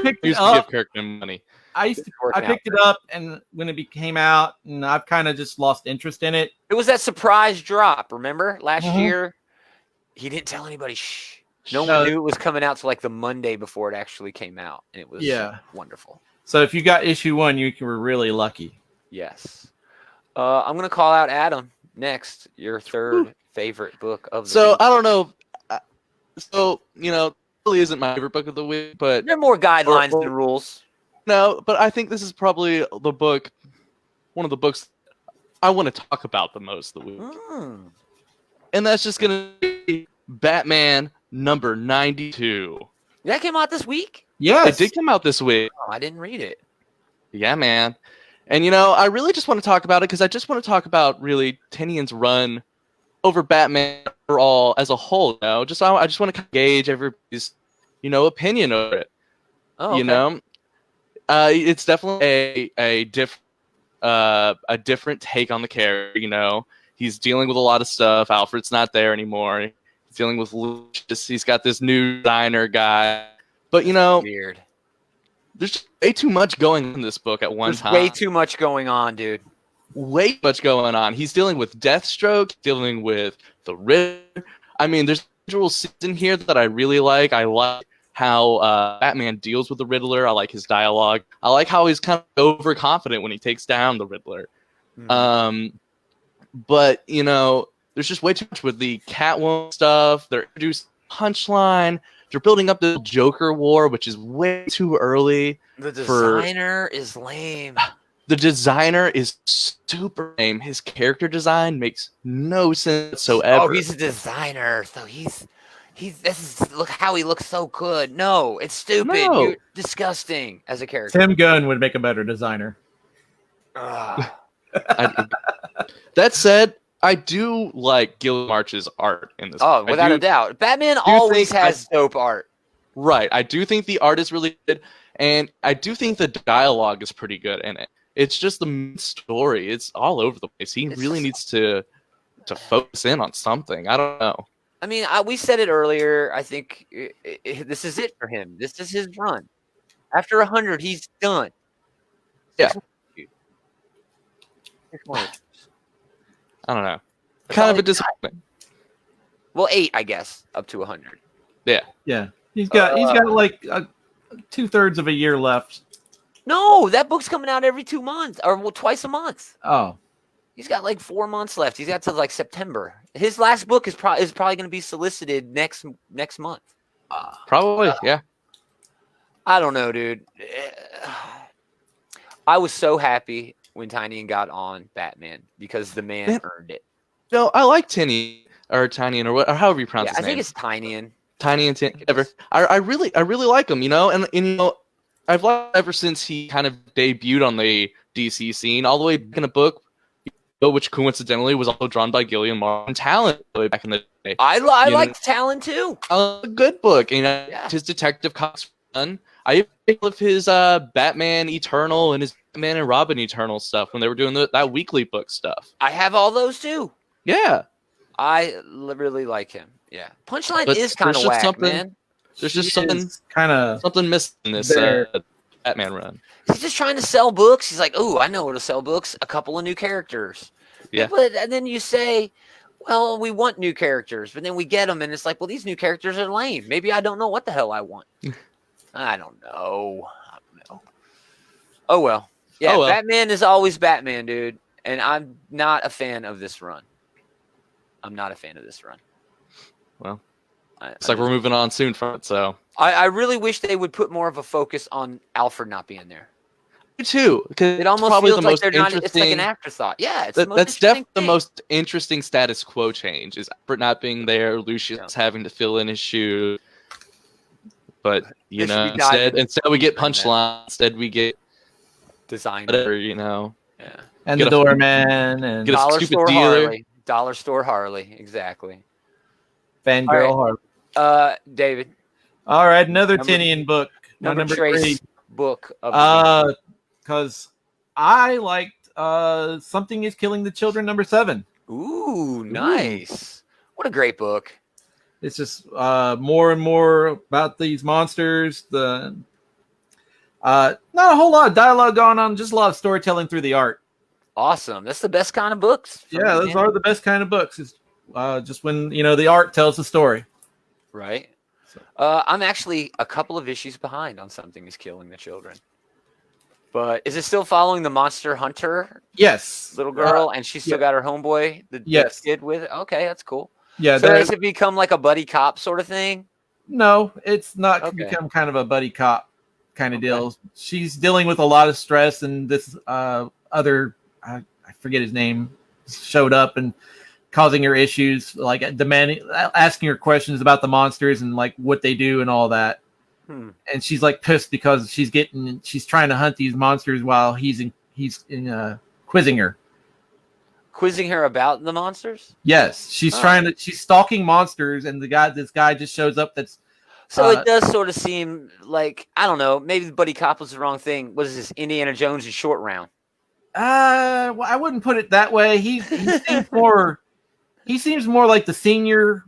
picked it up. Give Kirkman money. I picked it up, and when it came out, and I've kind of just lost interest in it. It was that surprise drop. Remember last year? He didn't tell anybody. Shh. No one knew it was coming out till like the Monday before it actually came out, and it was wonderful. So if you got issue 1, you were really lucky. Yes. I'm gonna call out Adam next. Your third favorite book of the week. I don't know. Really isn't my favorite book of the week, but there are more guidelines than rules. No, but I think this is probably one of the books I want to talk about the most of the week. And that's just going to be Batman number 92. That came out this week? Yes. It did come out this week. Oh, I didn't read it. Yeah, man. And, I really just want to talk about it because I just want to talk about really Tynion's run over Batman overall as a whole. I just want to gauge everybody's, opinion over it. Oh, okay. It's definitely a different take on the character. He's dealing with a lot of stuff. Alfred's not there anymore. He's dealing with Lucius. He's got this new designer guy. But weird. There's way too much going on in this book at one time. Way too much going on, dude. Way too much going on. He's dealing with Deathstroke, dealing with the Riddler. I mean, there's visual scenes in here that I really like. I like how Batman deals with the Riddler. I like his dialogue. I like how he's kind of overconfident when he takes down the Riddler. But, there's just way too much with the Catwoman stuff. They're introducing Punchline. They're building up the Joker war, which is way too early. The designer is lame. The designer is super lame. His character design makes no sense whatsoever. Oh, he's a designer, so look how he looks so good. No, it's stupid. No. You're disgusting as a character. Tim Gunn would make a better designer. That said, I do like Gil March's art in this. Oh, without a doubt. Batman always has dope art. Right. I do think the art is really good, and I do think the dialogue is pretty good in it. It's just the story. It's all over the place. He really needs to focus in on something. I don't know. I mean, we said it earlier. I think this is it for him. This is his run. After 100, he's done. Yeah. 6 more issues. I don't know. That's Kind all of a he got. disappointment. Well, 8, I guess, up to 100. Yeah, he's got like 2/3 of a year left. No, that book's coming out every 2 months or twice a month. Oh, He's got like 4 months left. He's got to like September. His last book is probably going to be solicited next month. Probably, yeah. I don't know, dude. I was so happy when Tynion got on Batman because the man earned it. No, I like Tynion or however you pronounce his I name. think it's Tynion. Tiny and whatever. I really like him, and you know, I've liked ever since he kind of debuted on the DC scene, all the way back in a book, which coincidentally was also drawn by Gillian Martin Talon way back in the day. I liked Talon too. A good book, Yeah. His Detective Comics run. I even love his Batman Eternal and his Batman and Robin Eternal stuff when they were doing that weekly book stuff. I have all those too. Yeah, I really like him. Yeah, Punchline But is kind of there's just whack, man. there's just something missing in this Batman run. He's just trying to sell books. He's like, "Oh, I know where to sell books. A couple of new characters." Yeah. And then you say, "Well, we want new characters," but then we get them, and it's like, "Well, these new characters are lame. Maybe I don't know what the hell I want." I don't know. Oh well. Yeah, Oh, well. Batman is always Batman, dude. And I'm not a fan of this run. Well, it's like we're moving on soon from it, so. I really wish they would put more of a focus on Alfred not being there. Me too, because It almost probably feels the like most they're not. It's like an interesting. afterthought. Yeah, it's That's definitely the most interesting status quo change is Alfred not being there, Lucius having to fill in his shoes. But instead we get Punchline. Instead we get design. Whatever, Yeah. And the Doorman and get a Dollar stupid Store dealer. Harley. Dollar Store Harley. Exactly. Fangirl Harley. David. All right, another Tynion book. My number Trace 3. book of because I liked Something is Killing the Children, number 7. Ooh, nice. What a great book. It's just more and more about these monsters. Not a whole lot of dialogue going on, just a lot of storytelling through the art. Awesome. That's the best kind of books. Yeah, those are the best kind of books. It's just when the art tells the story. Right. I'm actually a couple of issues behind on Something is Killing the Children. But is it still following the Monster Hunter? Yes. Little girl, and she still got her homeboy, the kid with it? Okay, that's cool. Yeah. So has it become like a buddy cop sort of thing? No, it's not become kind of a buddy cop kind of deal. She's dealing with a lot of stress, and this other, I forget his name, showed up and causing her issues, like asking her questions about the monsters and like what they do and all that. And she's like pissed because she's trying to hunt these monsters while he's quizzing her. Quizzing her about the monsters? Yes, she's she's stalking monsters, and this guy just shows up. So it does sort of seem like, I don't know, maybe the buddy cop was the wrong thing. What is this, Indiana Jones in Short Round? Well, I wouldn't put it that way. He seems more. He seems more like the senior,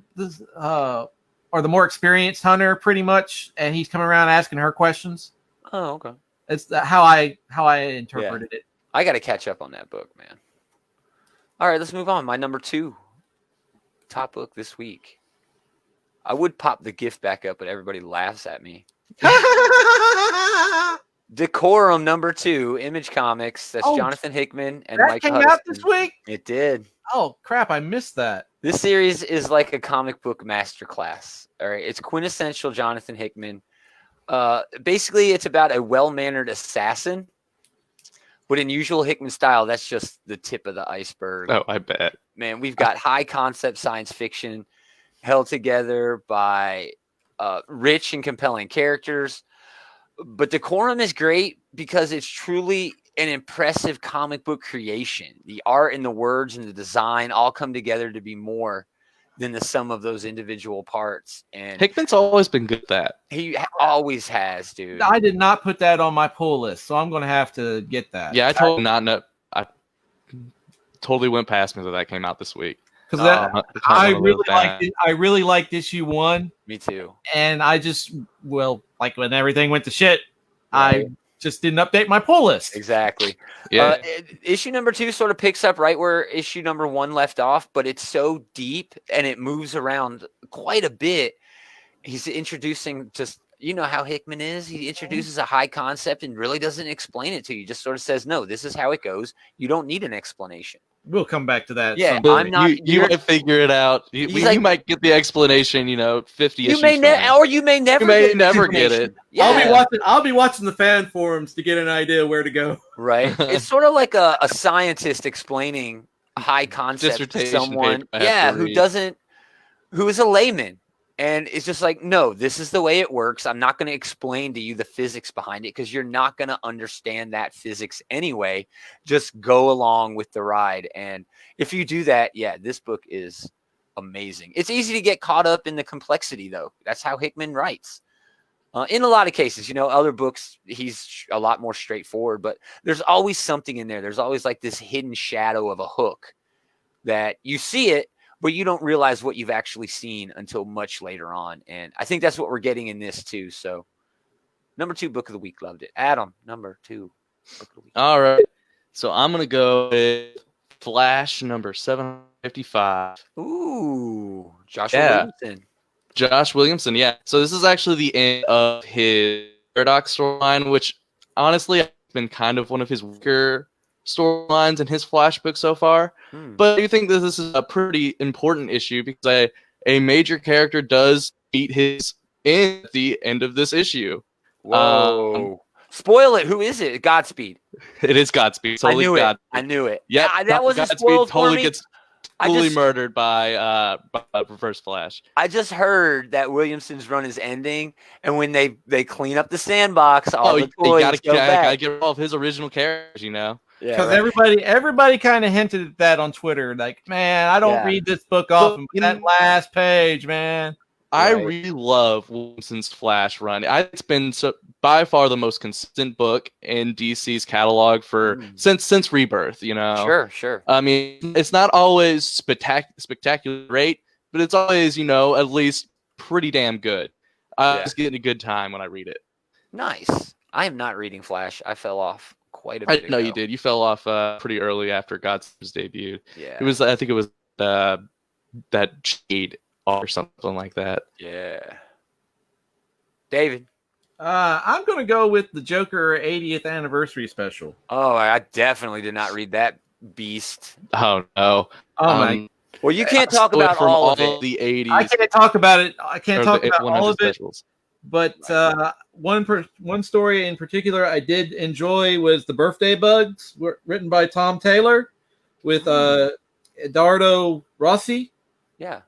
or the more experienced hunter, pretty much, and he's coming around asking her questions. Oh, okay. It's how I interpreted it. I got to catch up on that book, man. All right, let's move on. My number 2 top book this week. I would pop the gift back up, but everybody laughs at me. Decorum number 2, Image Comics. That's Jonathan Hickman and Mike Hudson. That came out this week? It did. Oh, crap. I missed that. This series is like a comic book masterclass. All right. It's quintessential Jonathan Hickman. Basically, it's about a well-mannered assassin. But in usual Hickman style, that's just the tip of the iceberg. Oh, I bet. Man, we've got high-concept science fiction held together by rich and compelling characters. But Decorum is great because it's truly an impressive comic book creation. The art and the words and the design all come together to be more than the sum of those individual parts. And Hickman's always been good at that. He always has, dude. I did not put that on my pull list, so I'm going to have to get that. Yeah, I totally went past me that came out this week. Because I really liked issue 1. Me too. And I just, like when everything went to shit, I just didn't update my pull list. Exactly. Yeah. Issue number 2 sort of picks up right where issue number 1 left off, but it's so deep and it moves around quite a bit. He's introducing just, you know how Hickman is. He introduces a high concept and really doesn't explain it to you. Just sort of says, no, this is how it goes. You don't need an explanation. We'll come back to that. Yeah, sometime. I'm not. You might figure it out. You might get the explanation. 50 issues. You may never get it. Yeah. I'll be watching the fan forums to get an idea where to go. Right. It's sort of like a scientist explaining a high concept to someone. Yeah, who is a layman. And it's just like, no, this is the way it works. I'm not going to explain to you the physics behind it because you're not going to understand that physics anyway. Just go along with the ride. And if you do that, yeah, this book is amazing. It's easy to get caught up in the complexity, though. That's how Hickman writes. In a lot of cases, other books, he's a lot more straightforward, but there's always something in there. There's always like this hidden shadow of a hook that you see it, but you don't realize what you've actually seen until much later on. And I think that's what we're getting in this too. So number 2 book of the week, loved it. Adam, number 2 book of the week. All right. So I'm going to go with Flash number 755. Ooh, Williamson. Josh Williamson, yeah. So this is actually the end of his Paradox storyline, which honestly has been kind of one of his weaker storylines in his Flash book so far. But I do think that this is a pretty important issue because a major character does meet his end at the end of this issue. Whoa. Spoil it. Who is it? Godspeed. It is Godspeed. I knew it. Yeah, that wasn't Godspeed spoiled totally for me. Gets fully murdered by Reverse Flash. I just heard that Williamson's run is ending, and when they clean up the sandbox, all the toys go back. Gotta get all of his original characters, Because everybody kind of hinted at that on Twitter. Like, man, I don't read this book often, but that last page, man. I really love Williamson's Flash run. It's been by far the most consistent book in DC's catalog since Rebirth. Sure. I mean, it's not always spectacular great, but it's always at least pretty damn good. I was getting a good time when I read it. Nice. I am not reading Flash. I fell off quite a bit ago. No, you did. You fell off pretty early after Godspeed's debut. Yeah. I think it was that Shade or something like that. Yeah. David. I'm going to go with the Joker 80th anniversary special. Oh, I definitely did not read that beast. Oh no. My. Well, you can't talk about all of it. The 80s. I can't talk about it. I can't talk about all of it. Specials. But one story in particular I did enjoy was the Birthday Bugs, written by Tom Taylor, with Edoardo Rossi. Yeah.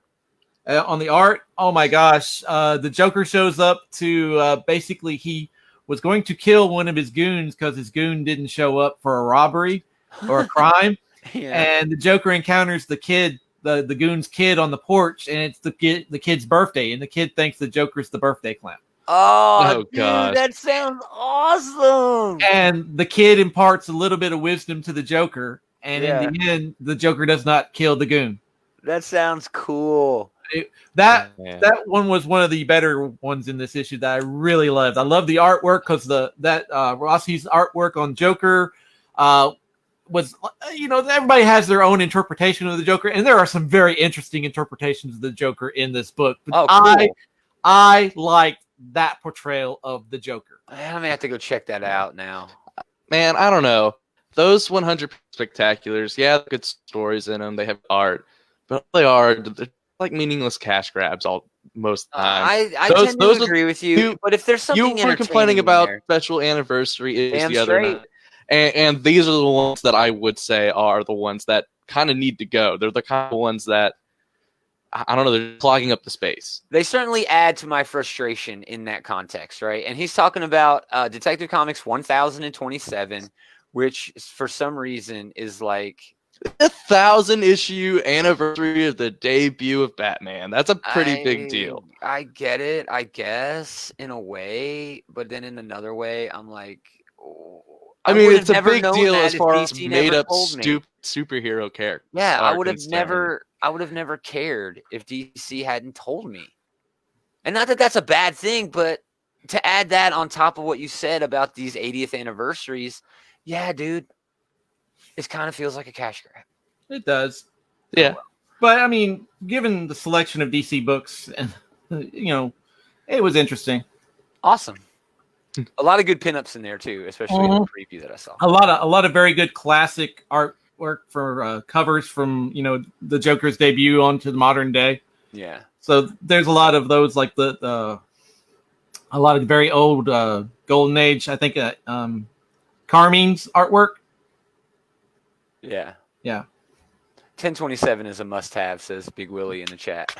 On the art. Oh my gosh. The Joker shows up to basically he was going to kill one of his goons because his goon didn't show up for a robbery or a crime. And the Joker encounters the kid, the goon's kid on the porch, and it's the kid's birthday, and the kid thinks the Joker's the birthday clown. Oh God, that sounds awesome. And the kid imparts a little bit of wisdom to the Joker, and in the end, the Joker does not kill the goon. That sounds cool. That one was one of the better ones in this issue that I really loved. I love the artwork because Rossi's artwork on Joker was, everybody has their own interpretation of the Joker, and there are some very interesting interpretations of the Joker in this book. But cool. I liked that portrayal of the Joker. I may have to go check that out now. Man, I don't know. Those 100 spectaculars, good stories in them. They have art, but they're like meaningless cash grabs most of the time. I tend to agree with you, but if there's something you were complaining about special anniversary is the other night, and these are the ones that I would say are the ones that kind of need to go. They're the kind of ones that I don't know, they're clogging up the space. They certainly add to my frustration in that context, right? And he's talking about Detective Comics 1027, which for some reason is like 1,000 issue anniversary of the debut of Batman. That's a pretty big deal. I get it, I guess, in a way, but then in another way, I'm like, I mean, it's a big deal as far as made up superhero characters. Yeah, I would have never cared if DC hadn't told me. And not that that's a bad thing, but to add that on top of what you said about these 80th anniversaries, yeah, dude, it kind of feels like a cash grab. It does. Yeah. But I mean, given the selection of DC books, and it was interesting. Awesome. A lot of good pinups in there too, especially in the preview that I saw. A lot of very good classic artwork for covers from the Joker's debut onto the modern day. Yeah. So there's a lot of those, like a lot of very old Golden Age. I think Carmine's artwork. Yeah. Yeah. 1027 is a must-have, says Big Willie in the chat.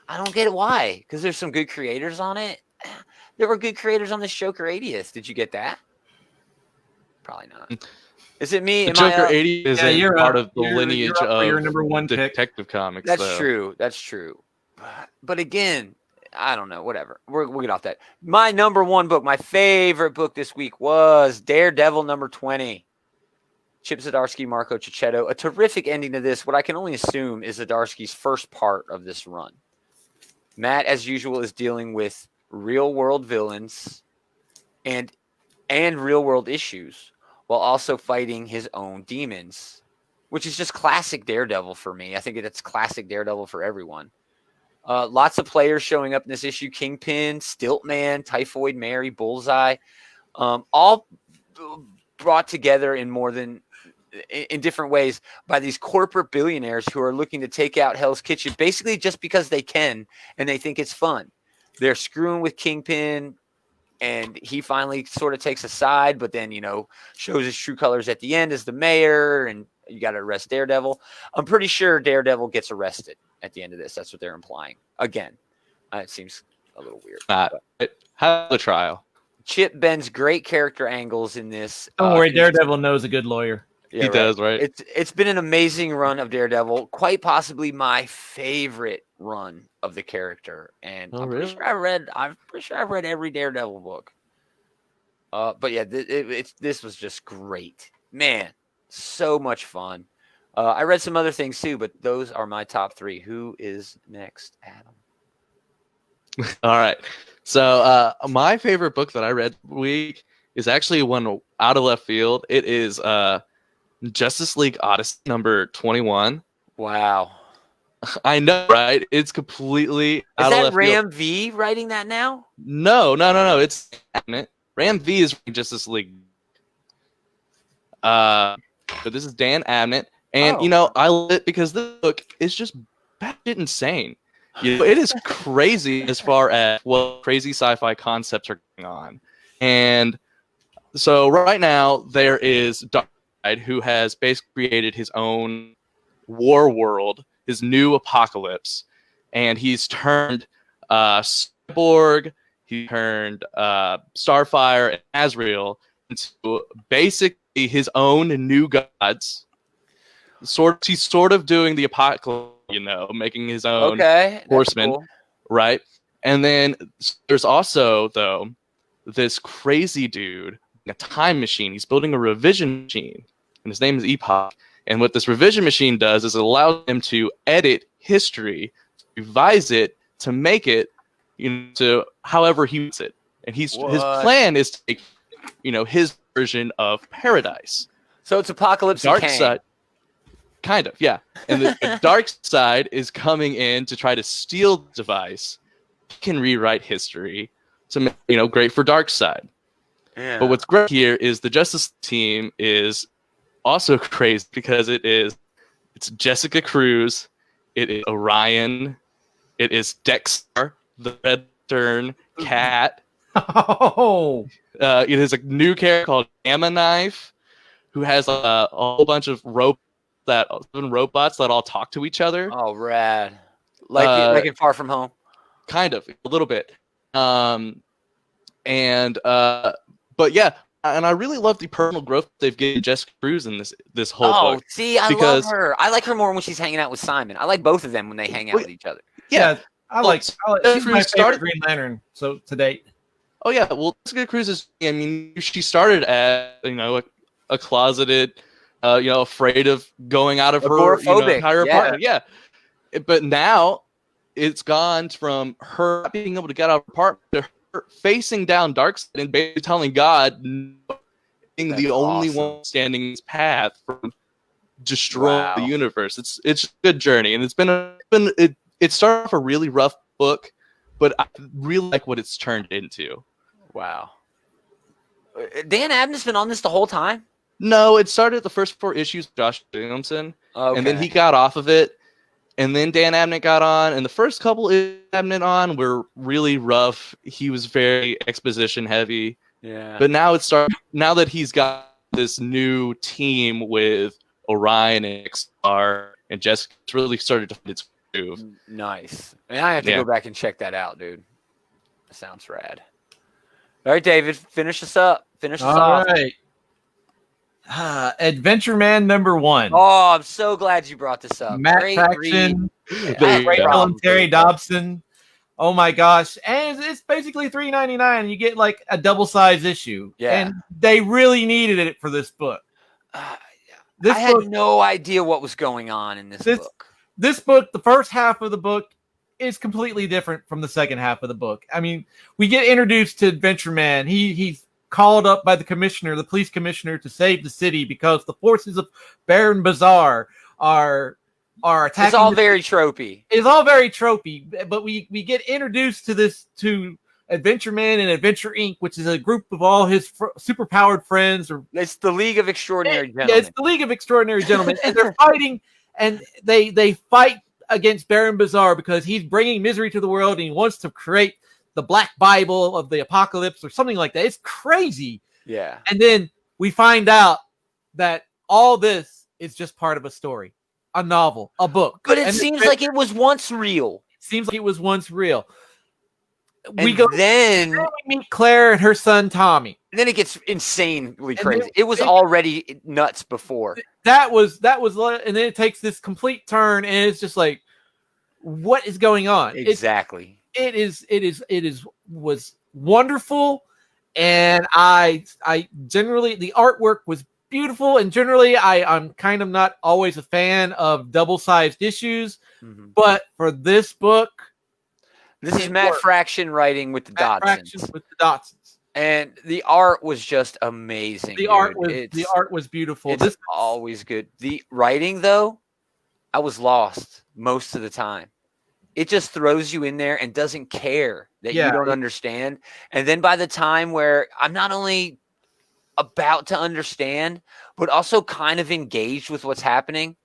I don't get it why, because there's some good creators on it. There were good creators on this Joker 80th. Did you get that? Probably not. Is it me? The Joker 80 is part of the lineage of your number one Detective Comics. That's true. That's true. But again, I don't know. Whatever. We'll get off that. My number one book, my favorite book this week was Daredevil number 20. Chip Zdarsky, Marco Cicchetto. A terrific ending to this. What I can only assume is Zdarsky's first part of this run. Matt, as usual, is dealing with real-world villains and real-world issues while also fighting his own demons, which is just classic Daredevil for me. I think it's classic Daredevil for everyone. Lots of players showing up in this issue. Kingpin, Stiltman, Typhoid Mary, Bullseye, all brought together in different ways by these corporate billionaires who are looking to take out Hell's Kitchen basically just because they can and they think it's fun. They're screwing with Kingpin, and he finally sort of takes a side, but then, shows his true colors at the end as the mayor, and you got to arrest Daredevil. I'm pretty sure Daredevil gets arrested at the end of this. That's what they're implying. Again, it seems a little weird. Have the trial. Chip Ben's great character angles in this. Don't worry, Daredevil knows a good lawyer. Yeah, he does, right? It's been an amazing run of Daredevil, quite possibly my favorite run of the character. And I'm pretty sure I've read every Daredevil book. But yeah, this was just great, man. So much fun. I read some other things too, but those are my top three. Who is next, Adam? All right. So my favorite book that I read this week is actually one out of left field. It is Justice League Odyssey number 21. Wow. I know, right? It's completely out of left field. Is that Ram V writing that now? No. It's Ram V is Justice League. But this is Dan Abnett. And, I love it because this book is just batshit insane. It is crazy as far as what crazy sci-fi concepts are going on. And so right now there is Darkseid, who has basically created his own war world, his new apocalypse. And he's turned Cyborg, he turned Starfire and Azrael into basically his own new gods. He's sort of doing the apocalypse, making his own horsemen, cool. Right? And then there's also, though, this crazy dude, a time machine. He's building a revision machine, and his name is Epoch. And what this revision machine does is it allows him to edit history, revise it, to make it, to however he wants it. And his plan is to take, his version of paradise. So it's Apocalypse Darkseid. Kind of, yeah. And the dark side is coming in to try to steal the device. He can rewrite history to make, great for Darkseid. Yeah. But what's great here is the Justice team is also crazy because it's Jessica Cruz, it is Orion, it is Dexter, the Red Stern cat. Oh, it is a new character called Gamma Knife, who has a whole bunch of robots that all talk to each other. Oh, rad! Like in Far From Home. Kind of, a little bit. But yeah, and I really love the personal growth they've given Jessica Cruz in this whole book. Oh, see, I love her. I like her more when she's hanging out with Simon. I like both of them when they hang out with each other. Yeah, I like. She's my favorite Green Lantern. So to date. Oh yeah, well, Jessica Cruz is. I mean, she started as a closeted. Afraid of going out of her entire apartment. Yeah. But now it's gone from her not being able to get out of her apartment to her facing down Darkseid and basically telling God, no, being the only one standing in his path from destroying the universe. It's a good journey, and it started off a really rough book, but I really like what it's turned into. Wow. Dan Abnett's been on this the whole time? No, it started the first 4 issues with Josh Williamson, and then he got off of it, and then Dan Abnett got on, and the first couple Abnett on were really rough. He was very exposition heavy. Yeah. But now now that he's got this new team with Orion and XR and Jessica, it's really started to find its groove. Nice. And I have to go back and check that out, dude. That sounds rad. All right, David, finish us up. Finish us off. All right. Adventure Man #1. Oh, I'm so glad you brought this up. Matt Great Fraction, Terry Dobson. Oh my gosh. And it's basically $3.99. You get like a double-size issue. Yeah. And they really needed it for this book. I had no idea what was going on in this book. This book, the first half of the book, is completely different from the second half of the book. I mean, we get introduced to Adventure Man. He's called up by the police commissioner, to save the city because the forces of Baron Bazaar are attacking. It's all very tropey. It's all very tropey, but we get introduced to Adventure Man and Adventure Inc., which is a group of all his superpowered friends. It's the League of Extraordinary Gentlemen. Yeah, it's the League of Extraordinary Gentlemen, and they're fighting, and they fight against Baron Bazaar because he's bringing misery to the world, and he wants to create the Black Bible of the Apocalypse or something like that. It's crazy. Yeah. And then we find out that all this is just part of a story, a novel, a book. But it seems like it was once real. It seems like it was once real. Then we meet Claire and her son Tommy. And then it gets insanely crazy. It was already nuts before. That was, and then it takes this complete turn, and it's just like, what is going on? Exactly. It was wonderful, and I generally, the artwork was beautiful, and generally I'm kind of not always a fan of double-sized issues, but for this book, this is Matt Fraction writing with the Dodsons. And the art was just amazing. The art was beautiful. It's always good. The writing, though, I was lost most of the time. It just throws you in there and doesn't care that you don't understand. And then by the time where I'm not only about to understand, but also kind of engaged with what's happening,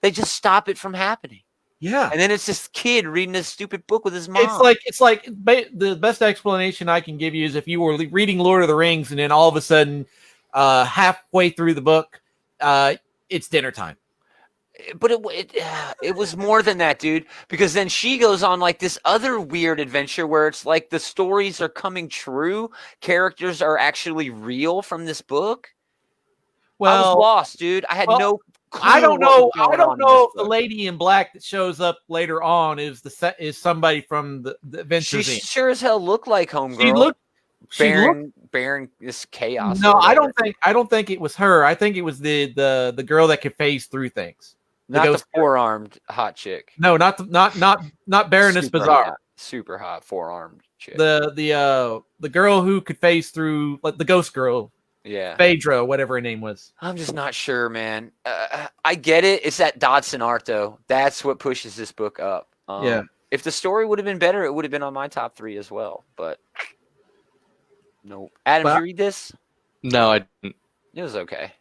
they just stop it from happening. Yeah. And then it's this kid reading this stupid book with his mom. It's like the best explanation I can give you is if you were reading Lord of the Rings and then all of a sudden halfway through the book, it's dinner time. But it was more than that, dude, because then she goes on like this other weird adventure where it's like the stories are coming true. Characters are actually real from this book. Well, I was lost, dude. I had no clue. I don't know if the lady in black that shows up later on is somebody from the Adventures. She sure as hell looked like Homegirl. Baron this chaos. No, I don't think it was her. I think it was the girl that could phase through things. Not the four-armed hot chick. No, not Baroness Bazaar. Super hot four-armed chick. The girl who could phase through, like the ghost girl. Yeah. Phaedra, whatever her name was. I'm just not sure, man. I get it. It's that Dodson art, though. That's what pushes this book up. Yeah. If the story would have been better, it would have been on my top 3 as well. But no. Adam, did you read this? No, I didn't. It was okay.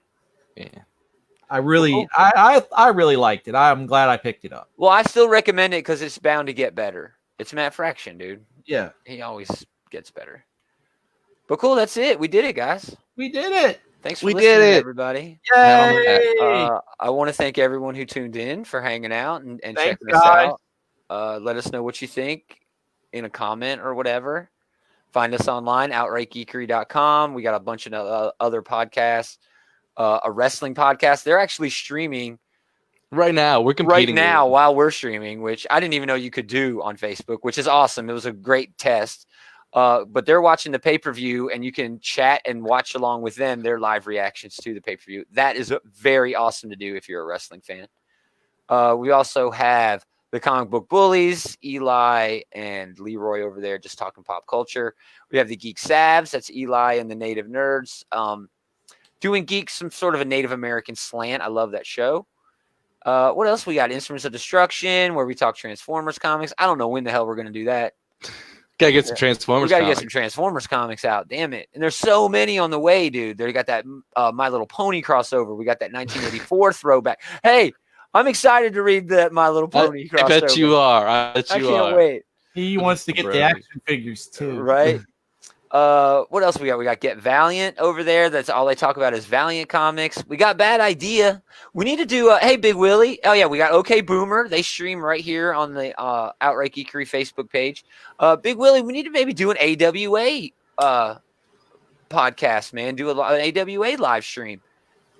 Yeah. I really liked it. I'm glad I picked it up. Well, I still recommend it because it's bound to get better. It's Matt Fraction, dude. Yeah. He always gets better. But cool, that's it. We did it, guys. We did it. Thanks for listening, everybody. Yay! I want to thank everyone who tuned in for hanging out and checking us out. Let us know what you think in a comment or whatever. Find us online, outrightgeekery.com. We got a bunch of other podcasts. A wrestling podcast. They're actually streaming right now. We're competing right now while we're streaming, which I didn't even know you could do on Facebook, which is awesome. It was a great test. But they're watching the pay-per-view, and you can chat and watch along with them their live reactions to the pay-per-view. That is very awesome to do if you're a wrestling fan. We also have the Comic Book Bullies, Eli and Leroy over there just talking pop culture. We have the Geek Savs, that's Eli and the Native Nerds. Doing Geeks, some sort of a Native American slant. I love that show. What else we got? Instruments of Destruction, where we talk Transformers comics. I don't know when the hell we're going to do that. Gotta get some Transformers. We gotta get some Transformers comics out. Damn it! And there's so many on the way, dude. They got that My Little Pony crossover. We got that 1984 throwback. Hey, I'm excited to read that My Little Pony crossover. I bet you are. I can't wait. He wants to get the action figures too, right? What else we got? We got Get Valiant over there. That's all they talk about is Valiant comics. We got Bad Idea. We need to do hey Big Willie. Oh yeah, we got OK Boomer. They stream right here on the Outright Geekery Facebook page. Big Willie, we need to maybe do an AWA podcast, man. Do an AWA live stream.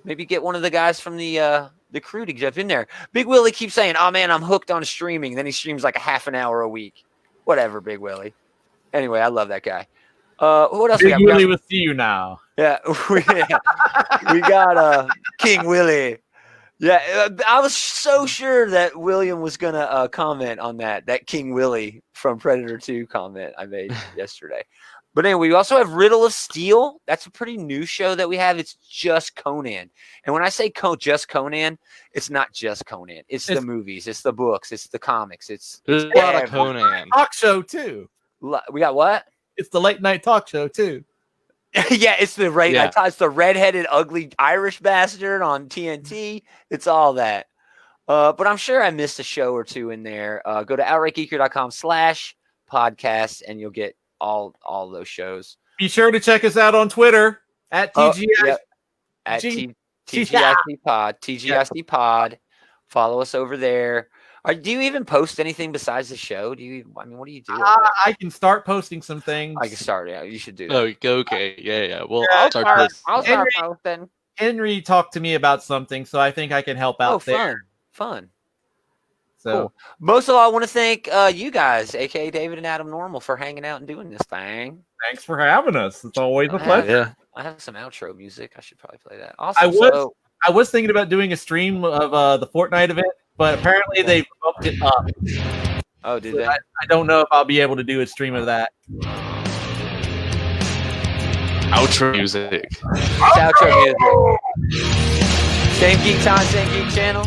Maybe get one of the guys from the crew to jump in there. Big Willie keeps saying, "Oh man, I'm hooked on streaming." Then he streams like a half an hour a week. Whatever, Big Willie. Anyway, I love that guy. What else Big we got? Willie will see you now. Yeah, we got King Willie. Yeah, I was so sure that William was gonna comment on that King Willie from Predator 2 comment I made yesterday. But anyway, we also have Riddle of Steel. That's a pretty new show that we have. It's just Conan. And when I say just Conan, it's not just Conan. It's the movies, it's the books, it's the comics. There's a lot of Conan. Talk show too. We got what? It's the late night talk show too. Yeah, it's the it's the redheaded, ugly Irish bastard on TNT. It's all that. But I'm sure I missed a show or two in there. Go to outrightgeeker.com/podcast and you'll get all those shows. Be sure to check us out on Twitter at TGIC Pod. TGIC Pod. Follow us over there. Do you even post anything besides the show? What do you do? I can start posting some things. I can start. Yeah, you should do that. Oh, okay. Yeah. Well, I'll start posting. Henry talked to me about something, so I think I can help out there. Fun. So, cool. Most of all, I want to thank you guys, aka David and Adam Normal, for hanging out and doing this thing. Thanks for having us. It's always a pleasure. I have some outro music. I should probably play that. Awesome. I was thinking about doing a stream of the Fortnite event, but apparently they bumped it up. Oh, did they? I don't know if I'll be able to do a stream of that. Outro music. Outro music. Same Geek Time, same Geek Channel?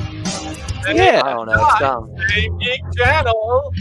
Yeah. I don't know. It's dumb. Same Geek Channel.